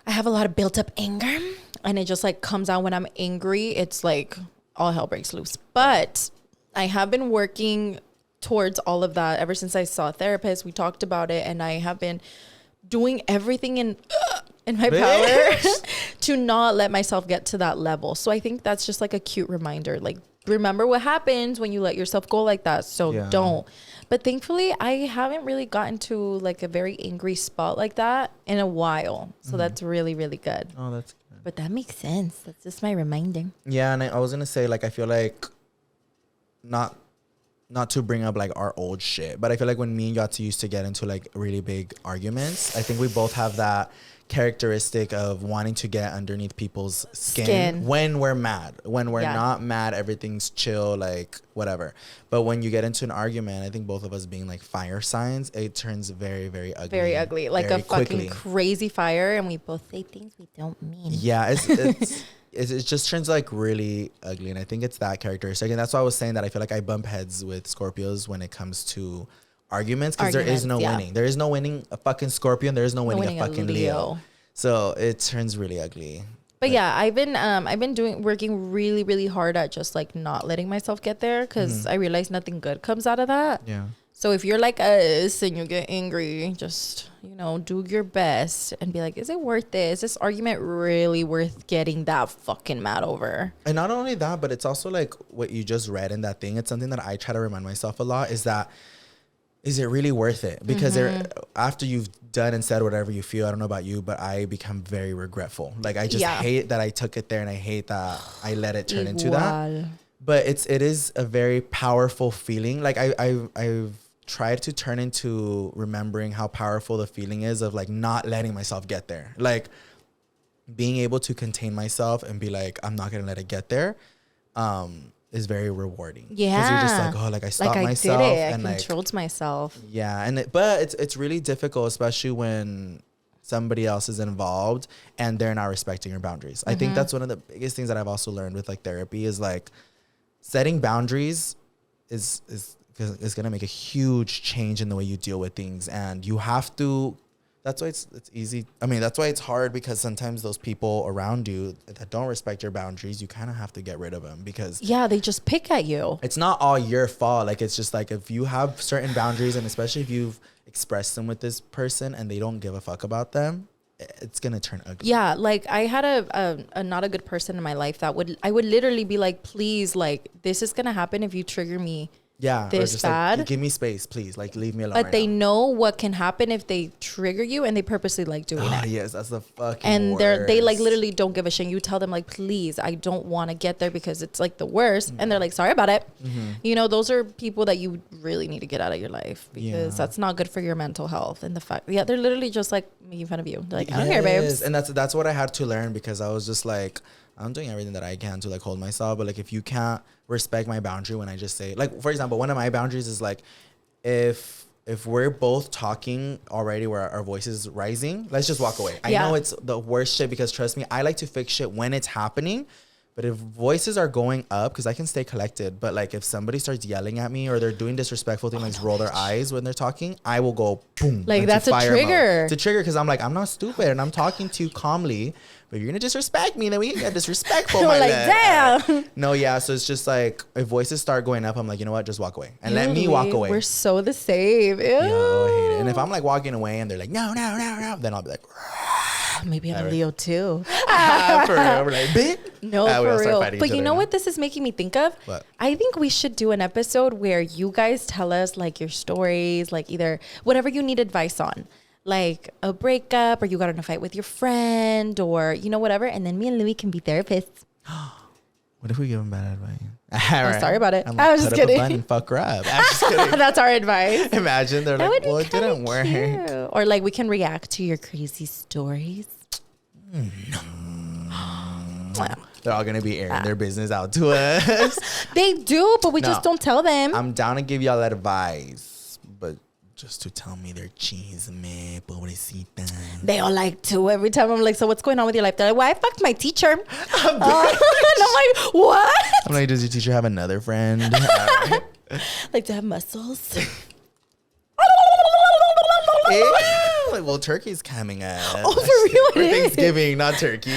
have a lot of built up anger, and it just like comes out when I'm angry. It's like all hell breaks loose. But I have been working towards all of that ever since I saw a therapist. We talked about it, and I have been doing everything in my power to not let myself get to that level. So I think that's just like a cute reminder. Like, remember what happens when you let yourself go like that. So don't. But thankfully, I haven't really gotten to like a very angry spot like that in a while. So that's really, really good. Oh, that's good. But that makes sense. That's just my reminder. Yeah, and I was gonna say, like, I feel like not to bring up like our old shit, but I feel like when me and Yoatzi used to get into like really big arguments, I think we both have that characteristic of wanting to get underneath people's skin. When we're mad. When we're not mad, everything's chill, like whatever. But when you get into an argument, I think both of us being like fire signs, it turns very, very ugly. Very ugly. Like very a fucking quickly. Crazy fire, and we both say things we don't mean. Yeah, it just turns like really ugly, and I think it's that characteristic, and that's why I was saying that I feel like I bump heads with Scorpios when it comes to arguments, because there is no winning. There is no winning a fucking Scorpion. There is no winning a fucking Leo. So it turns really ugly. But yeah, I've been working really, really hard at just like not letting myself get there, because I realize nothing good comes out of that. Yeah. So if you're like us and you get angry, just, do your best and be like, is it worth it? Is this argument really worth getting that fucking mad over? And not only that, but it's also like what you just read in that thing. It's something that I try to remind myself a lot, is it really worth it? Because after you've done and said whatever you feel, I don't know about you, but I become very regretful. Like, I just hate that I took it there, and I hate that I let it turn into that. But it is a very powerful feeling. Like, I've tried to turn into remembering how powerful the feeling is of like not letting myself get there. Like, being able to contain myself and be like, I'm not gonna let it get there. Is very rewarding. Yeah, because you're just like, oh, like I stopped myself. I did it. I controlled myself. Yeah, but it's really difficult, especially when somebody else is involved and they're not respecting your boundaries. I think that's one of the biggest things that I've also learned with like therapy, is like setting boundaries is gonna make a huge change in the way you deal with things, and you have to. That's why it's easy. I mean, that's why it's hard, because sometimes those people around you that don't respect your boundaries, you kind of have to get rid of them, because they just pick at you. It's not all your fault. Like, it's just like, if you have certain boundaries, and especially if you've expressed them with this person and they don't give a fuck about them, it's gonna turn ugly. Yeah, like I had a not a good person in my life that I would literally be like, please, like, this is gonna happen if you trigger me. Yeah, this just bad. Like, give me space, please. Like, leave me alone. But they know what can happen if they trigger you, and they purposely like doing it. Yes, that's the fucking and worst. they like literally don't give a shit. You tell them like, please, I don't want to get there because it's like the worst, and they're like, sorry about it. Those are people that you really need to get out of your life, because that's not good for your mental health. And the fact, they're literally just like making fun of you. They're like, I don't care, babes. And that's what I had to learn, because I was just like, I'm doing everything that I can to like hold myself, but like, if you can't respect my boundary when I just say, like, for example, one of my boundaries is like, if if we're both talking already where our voice is rising, let's just walk away. I know it's the worst shit because trust me, I like to fix shit when it's happening. But if voices are going up, because I can stay collected, but like if somebody starts yelling at me or they're doing disrespectful things, like roll their eyes when they're talking, I will go boom. Like that's a trigger. It's a trigger because I'm like, I'm not stupid and I'm talking to you calmly, but you're gonna disrespect me, then we get disrespectful. We're like, damn. No, yeah. So it's just like if voices start going up, I'm like, you know what? Just walk away and let me walk away. We're so the same. Ew. Yeah, I hate it. And if I'm like walking away and they're like, no, then I'll be like, maybe I'm a Leo too. for real. We're like, bitch. No, for real. But you know what this is making me think of? What? I think we should do an episode where you guys tell us like your stories, like either whatever you need advice on, like a breakup or you got in a fight with your friend or, you know, whatever. And then me and Louie can be therapists. What if we give them bad advice? I'm sorry about it. Like, I was just kidding. And fuck her up. I'm just kidding. That's our advice. Imagine they're That like, would well, be it didn't work. cute. Or like we can react to your crazy stories. They're all gonna be airing their business out to us. They do, but we No. just don't tell them. I'm down to give y'all advice, but just to tell me their cheese, me, pobrecita. They all like to. Every time I'm like, so what's going on with your life? They're like, well, I fucked my teacher. And I'm like, what? I'm like, does your teacher have another friend? Like to have muscles. Like, well, turkey's coming up. Oh, for real For it is. Thanksgiving, not turkey.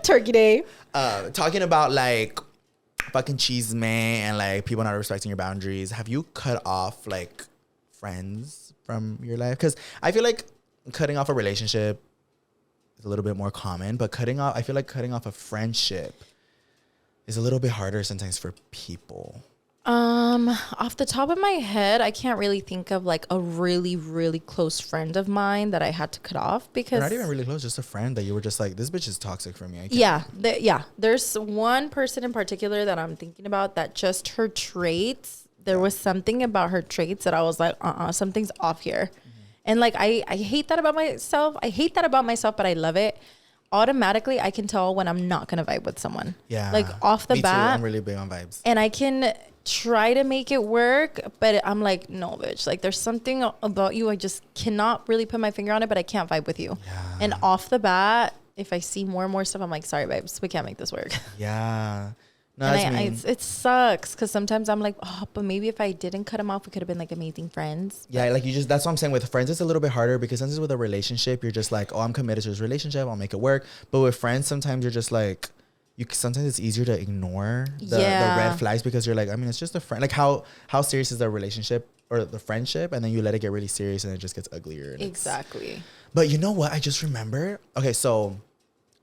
Turkey Day. Talking about like fucking cheese man and like people not respecting your boundaries. Have you cut off like friends from your life? Because I feel like cutting off a relationship is a little bit more common, but I feel like cutting off a friendship is a little bit harder sometimes for people. Off the top of my head, I can't really think of like a really, really close friend of mine that I had to cut off because Not even really close, just a friend that you were just like, this bitch is toxic for me. I can't. yeah. There's one person in particular that I'm thinking about that just her traits. There was something about her traits that I was like, something's off here. And like, I hate that about myself. But I love it. Automatically, I can tell when I'm not going to vibe with someone. Yeah. Like off the Me bat. too. I'm really big on vibes. And I can try to make it work, but I'm like, no, bitch. Like there's something about you. I just cannot really put my finger on it, but I can't vibe with you. Yeah. And off the bat, if I see more and more stuff, I'm like, sorry, babes, we can't make this work. Yeah. No, And that's mean. it sucks because sometimes I'm like, oh, but maybe if I didn't cut him off, we could have been like amazing friends. Yeah, like that's what I'm saying. With friends, it's a little bit harder because sometimes with a relationship, you're just like, oh, I'm committed to this relationship. I'll make it work. But with friends, sometimes you're just like, sometimes it's easier to ignore the red flags because you're like, I mean, it's just a friend. Like how serious is the relationship or the friendship? And then you let it get really serious and it just gets uglier. Exactly. But you know what? I just remember. Okay, so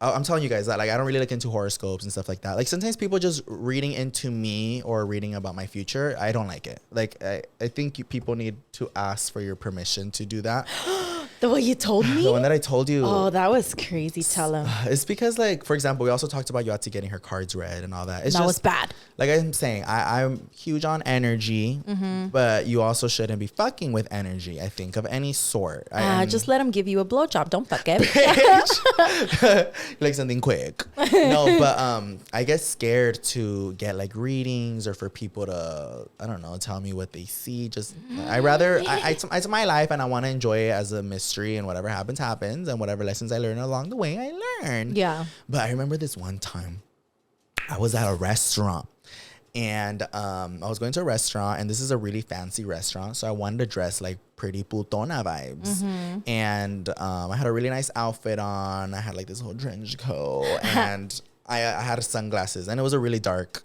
I'm telling you guys that like I don't really look into horoscopes and stuff like that. Like sometimes people just reading into me or reading about my future, I don't like it. Like I think people need to ask for your permission to do that. The way you told me? The one that I told you. Oh, that was crazy. Tell him. It's because like, for example, we also talked about Yoatzi getting her cards read and all that. That was bad. Like I'm saying, I'm huge on energy, but you also shouldn't be fucking with energy, I think, of any sort. Just let him give you a blowjob. Don't fuck it. Like something quick. No, but I get scared to get like readings or for people to, I don't know, tell me what they see. Just it's my life and I want to enjoy it as a mystery, and whatever happens and whatever lessons I learn along the way, I learn. Yeah. But I remember this one time I was at a restaurant. And I was going to a restaurant, and this is a really fancy restaurant, so I wanted to dress like pretty putona vibes. And I had a really nice outfit on. I had like this whole trench coat, and I had sunglasses, and it was a really dark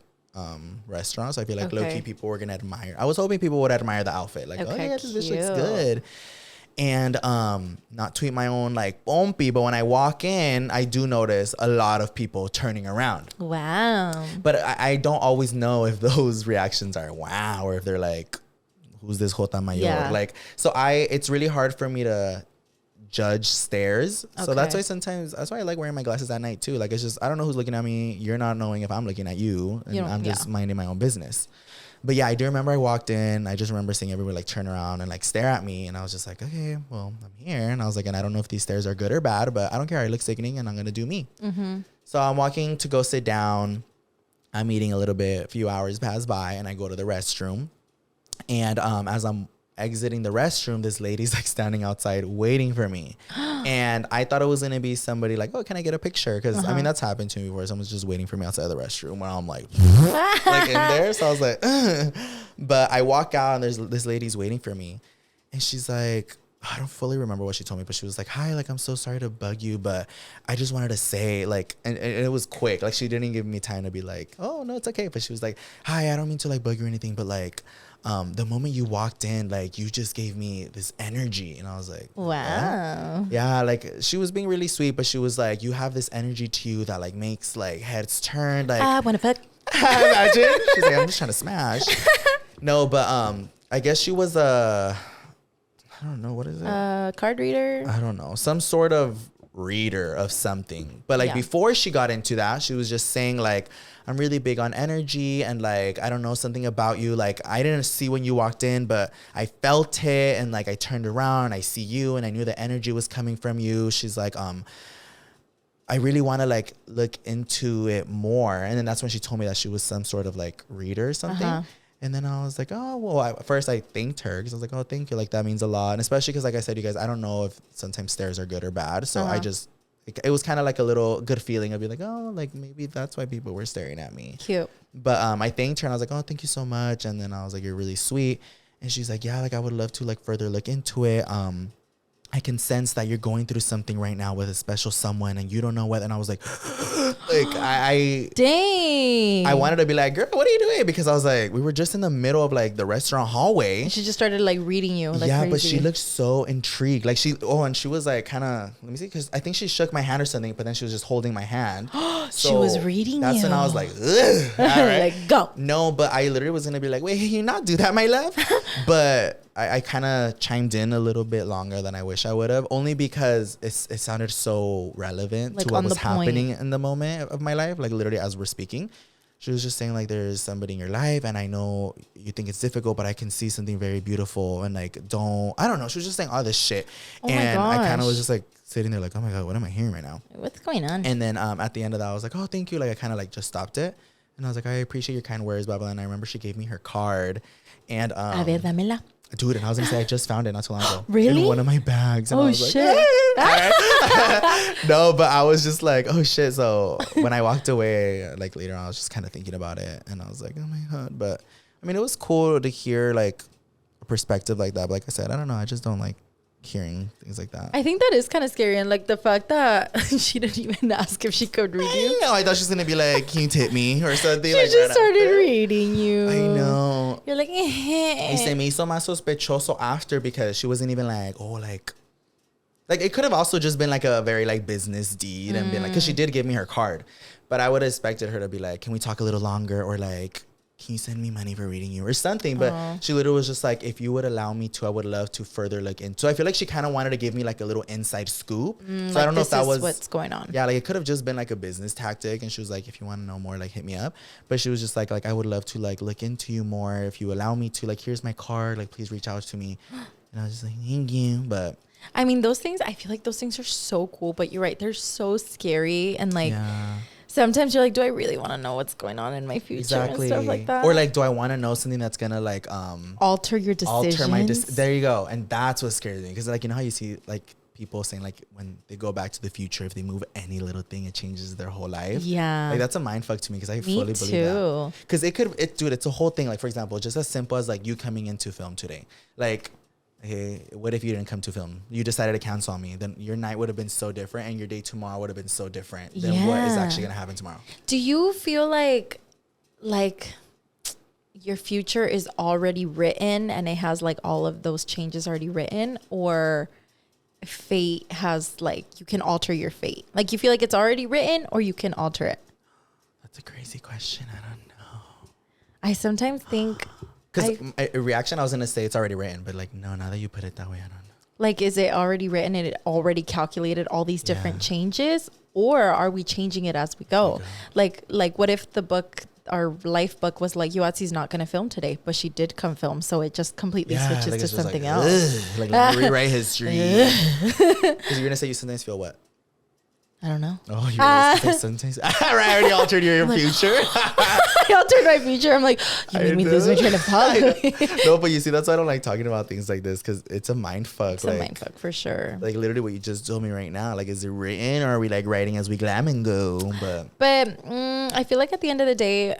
restaurant, so I feel like low-key people were gonna admire. I was hoping people would admire the outfit, like, oh yeah, this bitch looks good. And not to eat my own like bumpy, but when I walk in, I do notice a lot of people turning around. Wow. But I don't always know if those reactions are wow or if they're like, who's this Jota Mayor? Yeah. Like, so it's really hard for me to judge stares. So that's why I like wearing my glasses at night too. Like, it's just, I don't know who's looking at me. You're not knowing if I'm looking at you, and I'm just minding my own business. But yeah, I do remember I walked in. I just remember seeing everyone like turn around and like stare at me. And I was just like, okay, well, I'm here. And I was like, and I don't know if these stares are good or bad, but I don't care. I look sickening and I'm going to do me. So I'm walking to go sit down. I'm eating a little bit. A few hours pass by and I go to the restroom. And as I'm exiting the restroom, this lady's like standing outside waiting for me. And I thought it was going to be somebody like, oh, can I get a picture? Because I mean, that's happened to me before. Someone's just waiting for me outside the restroom when I'm like in there. So I was like, ugh. But I walk out and there's this lady's waiting for me. And she's like, I don't fully remember what she told me, but she was like, hi, like, I'm so sorry to bug you, but I just wanted to say, like, and it was quick. Like, she didn't give me time to be like, oh, no, it's okay. But she was like, hi, I don't mean to, like, bug you or anything, but, like, the moment you walked in, like, you just gave me this energy. And I was like, wow. Yeah, like, she was being really sweet, but she was like, you have this energy to you that, like, makes, like, heads turn. Like, I want to fuck. Imagine. She's like, I'm just trying to smash. No, but I guess she was I don't know, what is it? Card reader. I don't know. Some sort of reader of something. But like before she got into that, she was just saying like, I'm really big on energy and like, I don't know, something about you. Like I didn't see when you walked in, but I felt it. And like, I turned around, I see you and I knew the energy was coming from you. She's like, I really want to like look into it more. And then that's when she told me that she was some sort of like reader or something. And then I was like, oh, well, first I thanked her because I was like, oh, thank you. Like, that means a lot. And especially because, like I said, you guys, I don't know if sometimes stares are good or bad. So I just, it was kind of like a little good feeling of be like, oh, like maybe that's why people were staring at me. Cute. But I thanked her and I was like, oh, thank you so much. And then I was like, you're really sweet. And she's like, yeah, like I would love to like further look into it. I can sense that you're going through something right now with a special someone and you don't know what. And I was like, dang. I wanted to be like, girl, what are you doing? Because I was like, we were just in the middle of like the restaurant hallway. And she just started like reading you. Like yeah, crazy. But she looked so intrigued. Like and she was like kind of, let me see, because I think she shook my hand or something, but then she was just holding my hand. So she was reading that's you. When I was like, ugh. All right. Like, go. No, but I literally was going to be like, wait, can you not do that, my love? But I kind of chimed in a little bit longer than I wish I would have, only because it sounded so relevant like to what was happening in the moment of my life, like literally as we're speaking. She was just saying like, there's somebody in your life and I know you think it's difficult, but I can see something very beautiful and like, I don't know. She was just saying all this shit. Oh and I kind of was just like sitting there like, oh my God, what am I hearing right now? What's going on? And then at the end of that, I was like, oh, thank you. Like I kind of like just stopped it. And I was like, I appreciate your kind words, blah, blah. And I remember she gave me her card and a ver, dámela. Dude, and I was gonna say I just found it not too long ago. Really? In one of my bags. And I was shit. Like, no, but I was just like, oh shit. So when I walked away, like later on, I was just kind of thinking about it, and I was like, oh my God. But I mean, it was cool to hear like a perspective like that. But like I said, I don't know. I just don't like hearing things like that. I think that is kind of scary, and like the fact that she didn't even ask if she could read you. I thought she was gonna be like, can you tip me or something? She like just started reading you. I know. You're like, Y se me hizo más sospechoso after because she wasn't even like, oh, like it could have also just been like a very like business deed and been like, because she did give me her card, but I would have expected her to be like, can we talk a little longer, or like, can you send me money for reading you or something? But she literally was just like, if you would allow me to, I would love to further look into. So I feel like she kind of wanted to give me like a little inside scoop. So like I don't know if that was what's going on. Yeah, like it could have just been like a business tactic. And she was like, if you want to know more, like hit me up. But she was just like I would love to like look into you more if you allow me to. Like, here's my card. Like, please reach out to me. And I was just like, thank you. But I mean, those things, I feel like those things are so cool. But you're right, they're so scary and like. Yeah. Sometimes you're like, do I really want to know what's going on in my future and stuff like that? Or like, do I want to know something that's gonna like alter your decisions? There you go. And that's what scares me, because like, you know how you see like people saying like when they go back to the future, if they move any little thing, it changes their whole life. Yeah, like that's a mind fuck to me, because I fully believe that. Because dude, it's a whole thing. Like for example, just as simple as like you coming into film today, like. Hey, what if you didn't come to film? You decided to cancel on me. Then your night would have been so different, and your day tomorrow would have been so different than what is actually going to happen tomorrow. Do you feel like your future is already written and it has like all of those changes already written, or fate has like, you can alter your fate? Like, you feel like it's already written or you can alter it? That's a crazy question. I don't know. I sometimes think... Because a reaction, I was going to say it's already written, but like, no, now that you put it that way, I don't know. Like, is it already written and it already calculated all these different changes, or are we changing it as we go? Like what if the book, our life book, was like, Yoatzi's not going to film today, but she did come film, so it just completely switches to something else. Like, rewrite history. Because you're going to say you sometimes feel what? I don't know. Oh, you're sometimes. Right, I already altered your future. I altered my future. I'm like, you made me lose my train of thought. No, but you see, that's why I don't like talking about things like this because it's a mind fuck. It's a mind fuck for sure. Like literally what you just told me right now. Like, is it written or are we like writing as we glam and go? But I feel like at the end of the day,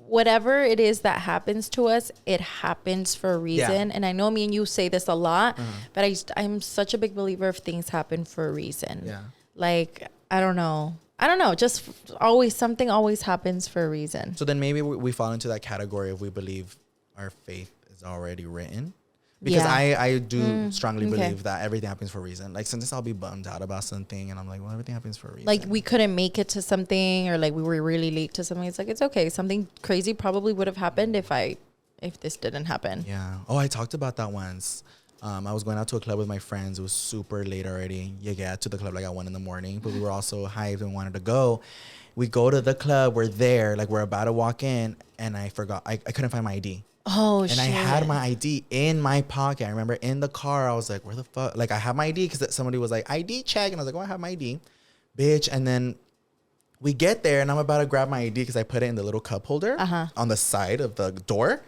whatever it is that happens to us, it happens for a reason. Yeah. And I know me and you say this a lot, but I'm such a big believer of things happen for a reason. Yeah. Like, I don't know. Just always, something always happens for a reason. So then maybe we fall into that category if we believe our faith is already written. Because I do strongly believe that everything happens for a reason. Like sometimes I'll be bummed out about something and I'm like, well, everything happens for a reason. Like we couldn't make it to something or like we were really late to something. It's like, it's okay. Something crazy probably would have happened if this didn't happen. Yeah. Oh, I talked about that once. I was going out to a club with my friends. It was super late already. You get to the club like at 1 a.m, but we were also hyped and wanted to go. We go to the club. We're there. Like we're about to walk in and I forgot. I couldn't find my ID. Oh, shit. And I had my ID in my pocket. I remember in the car, I was like, where the fuck? Like I have my ID because somebody was like, ID check. And I was like, oh, I have my ID. Bitch. And then we get there and I'm about to grab my ID because I put it in the little cup holder on the side of the door.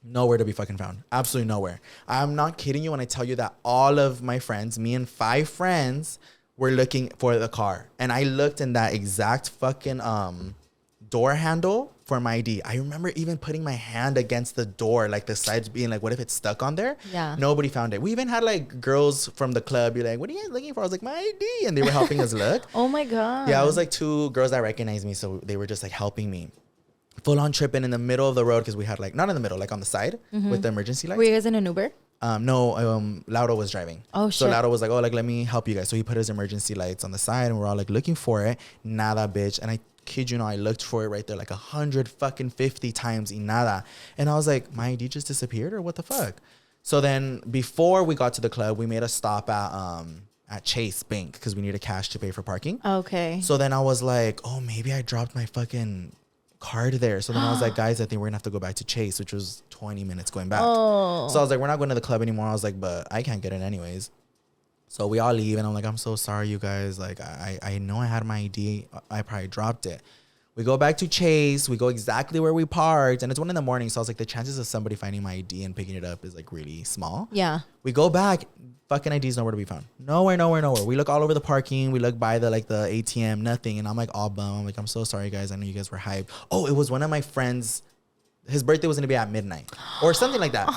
Nowhere to be fucking found. Absolutely nowhere. I'm not kidding you when I tell you that all of my friends, me and 5 friends, were looking for the car. And I looked in that exact fucking door handle for my ID. I remember even putting my hand against the door, like the sides being like, what if it's stuck on there? Yeah. Nobody found it. We even had like girls from the club be like, what are you guys looking for? I was like, my ID. And they were helping us look. Oh my God. Yeah, it was like 2 girls that recognized me. So they were just like helping me. Full on tripping in the middle of the road because we had like, not in the middle, like on the side with the emergency lights. Were you guys in an Uber? No, Laudo was driving. Oh, so shit. Laudo was like, oh, like, let me help you guys. So he put his emergency lights on the side and we're all like looking for it. Nada, bitch. And I kid you not, I looked for it right there like 150 times y nada. And I was like, my ID just disappeared or what the fuck? So then before we got to the club, we made a stop at Chase Bank because we needed cash to pay for parking. Okay. So then I was like, oh, maybe I dropped my fucking card there. So then I was like, guys, I think we're gonna have to go back to Chase, which was 20 minutes going back. Oh. So I was like, we're not going to the club anymore. I was like, but I can't get in anyways. So we all leave and I'm like, I'm so sorry, you guys. Like, I know I had my ID. I probably dropped it. We go back to Chase. We go exactly where we parked. And it's 1 a.m. So I was like, the chances of somebody finding my ID and picking it up is like really small. Yeah. We go back. Fucking ID's nowhere to be found. Nowhere. We look all over the parking. We look by the ATM, nothing. And I'm like all bummed. I'm like, I'm so sorry, guys. I know you guys were hyped. Oh, it was one of my friends. His birthday was going to be at midnight or something like that.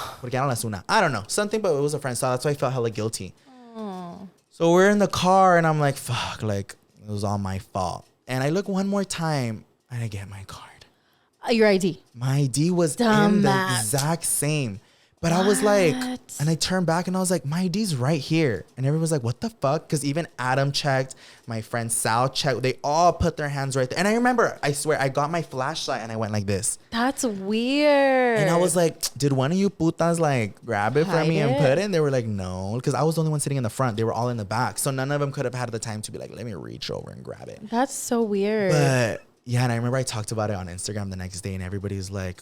I don't know. Something, but it was a friend. So that's why I felt hella guilty. Oh. So we're in the car and I'm like, fuck, like it was all my fault. And I look one more time and I get my card. Your ID. My ID was in the exact same. But I was like, and I turned back and I was like, my ID's right here. And everyone was like, what the fuck? Because even Adam checked, my friend Sal checked. They all put their hands right there. And I remember, I swear, I got my flashlight and I went like this. That's weird. And I was like, did one of you putas like grab it from me and put it? And they were like, no. Because I was the only one sitting in the front. They were all in the back. So none of them could have had the time to be like, let me reach over and grab it. That's so weird. But yeah, and I remember I talked about it on Instagram the next day and everybody's like,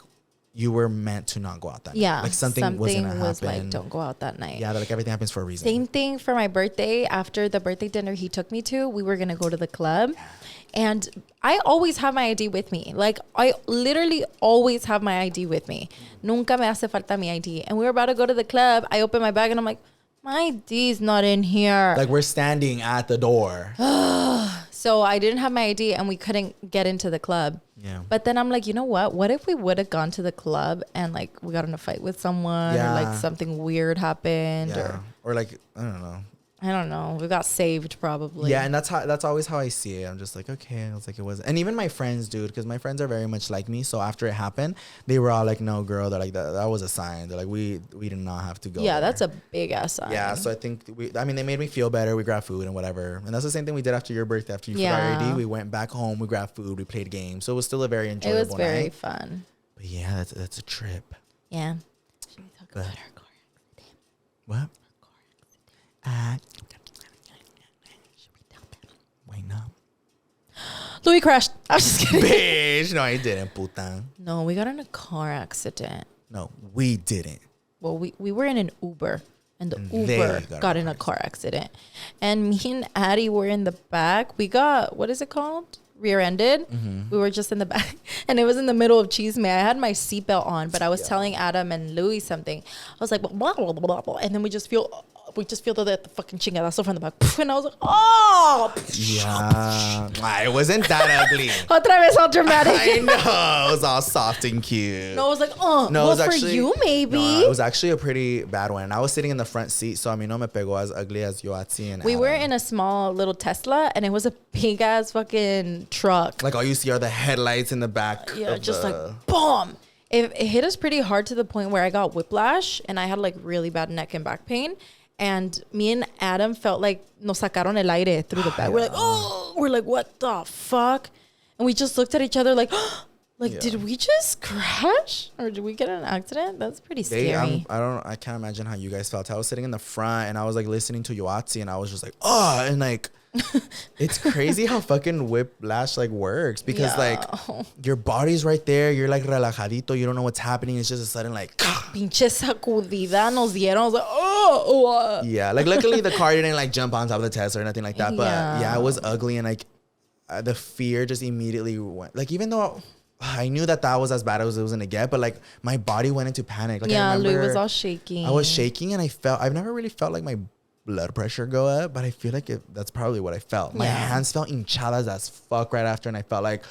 you were meant to not go out that night. Like something was gonna happen. Like, don't go out that night. Yeah, like everything happens for a reason. Same thing for my birthday. After the birthday dinner he took me to, we were gonna go to the club. Yeah. And I always have my ID with me. Like I literally always have my ID with me. Nunca me hace falta mi ID. And we were about to go to the club. I open my bag and I'm like, my ID's not in here. Like we're standing at the door. So I didn't have my ID and we couldn't get into the club. Yeah. But then I'm like, you know what? What if we would have gone to the club and like we got in a fight with someone or like something weird happened or like, I don't know. I don't know. We got saved probably. Yeah, and that's always how I see it. I'm just like, okay. I was like, it wasn't. And even my friends, dude, because my friends are very much like me. So after it happened, they were all like, no, girl. They're like, that was a sign. They're like, we did not have to go. Yeah, there. that's a big ass sign. Yeah, so I think they made me feel better. We grabbed food and whatever. And that's the same thing we did after your birthday. After you forgot your ID, we went back home. We grabbed food. We played games. So it was still a very enjoyable night. It was very fun. But yeah, that's a trip. Yeah. Should we talk about our car accident? What? Wait, no. Louie crashed. I was just kidding. Bitch, no, I didn't, puta. No, we got in a car accident. No, we didn't. Well, we were in an Uber. and the Uber got in a car accident. And me and Addie were in the back. We got, what is it called? Rear-ended. We were just in the back, and it was in the middle of Cheese May. I had my seatbelt on, but I was telling Adam and Louie something. I was like, blah, blah, blah, blah, blah. And then we just feel the fucking chingadazo from the back. And I was like, oh! Yeah. It wasn't that ugly. Otra vez, all dramatic. I know. It was all soft and cute. No, I was like, oh, no, well, it was actually, for you, maybe. No, it was actually a pretty bad one. I was sitting in the front seat, so I mean, no me pegó as ugly as Yoatzi and We Adam. were in a small little Tesla, and it was a big-ass fucking truck. Like, all you see are the headlights in the back. Yeah, just like, boom. It hit us pretty hard to the point where I got whiplash, and I had like really bad neck and back pain. And me and Adam felt like nos sacaron el aire through the back. We're like, oh, we're like, what the fuck? And we just looked at each other like, did we just crash? Or did we get in an accident? That's pretty scary. I can't imagine how you guys felt. I was sitting in the front and I was like listening to Yoatzi and I was just like, oh, and like, it's crazy how fucking whiplash like works because like your body's right there. You're like relajadito. You don't know what's happening. It's just a sudden like pinche sacudida nos dieron. I was like, oh. Yeah, like luckily the car didn't like jump on top of the Tesla or nothing like that. But yeah, it was ugly and like the fear just immediately went. Like even though I knew that was as bad as it was gonna get, but like my body went into panic. Like I remember Louie was all shaking. I was shaking and I've never really felt like my blood pressure go up, but I feel like that's probably what I felt. My hands felt hinchadas as fuck right after, and I felt like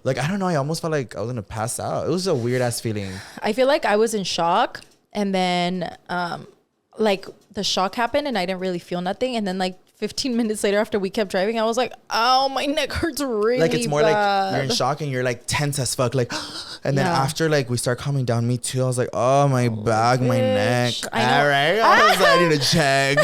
I don't know, I almost felt like I was gonna pass out. It was a weird ass feeling. I feel like I was in shock, and then like the shock happened and I didn't really feel nothing, and then like 15 minutes later after we kept driving, I was like, oh, my neck hurts really like it's more bad. Like you're in shock and you're like tense as fuck, like and then after like we start calming down, me too, I was like, oh my back, my neck. All right, I need to check.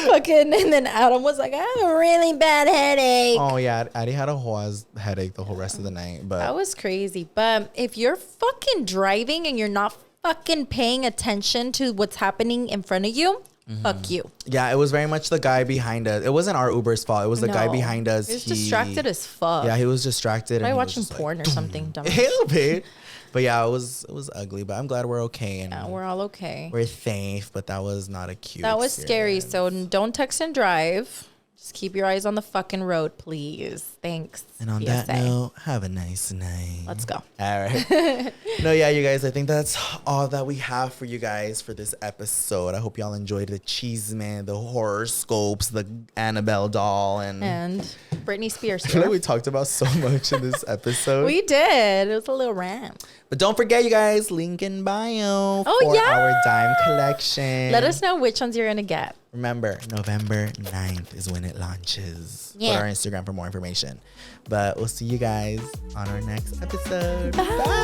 Fucking, and then Adam was like, I have a really bad headache. Oh yeah, Addie had a whole ass headache the whole rest of the night. But that was crazy. But if you're fucking driving and you're not fucking paying attention to what's happening in front of you, fuck you. Yeah, it was very much the guy behind us. It wasn't our Uber's fault. It was the guy behind us. He was distracted as fuck. Yeah, he was distracted. Probably watching porn or something. A little bit. But yeah, it was ugly. But I'm glad we're okay. And yeah, we're all okay. We're safe, but that was not a cute That was experience. scary. So don't text and drive. Just keep your eyes on the fucking road, please. Thanks. And on that note, have a nice night. Let's go. All right. No, yeah, you guys, I think that's all that we have for you guys for this episode. I hope y'all enjoyed the cheese man, the horoscopes, the Annabelle doll, and Britney Spears. I feel like we talked about so much in this episode. We did. It was a little rant. But don't forget, you guys, link in bio for our dime collection. Let us know which ones you're going to get. Remember, November 9th is when it launches. Yeah. Go to our Instagram for more information. But we'll see you guys on our next episode. Bye.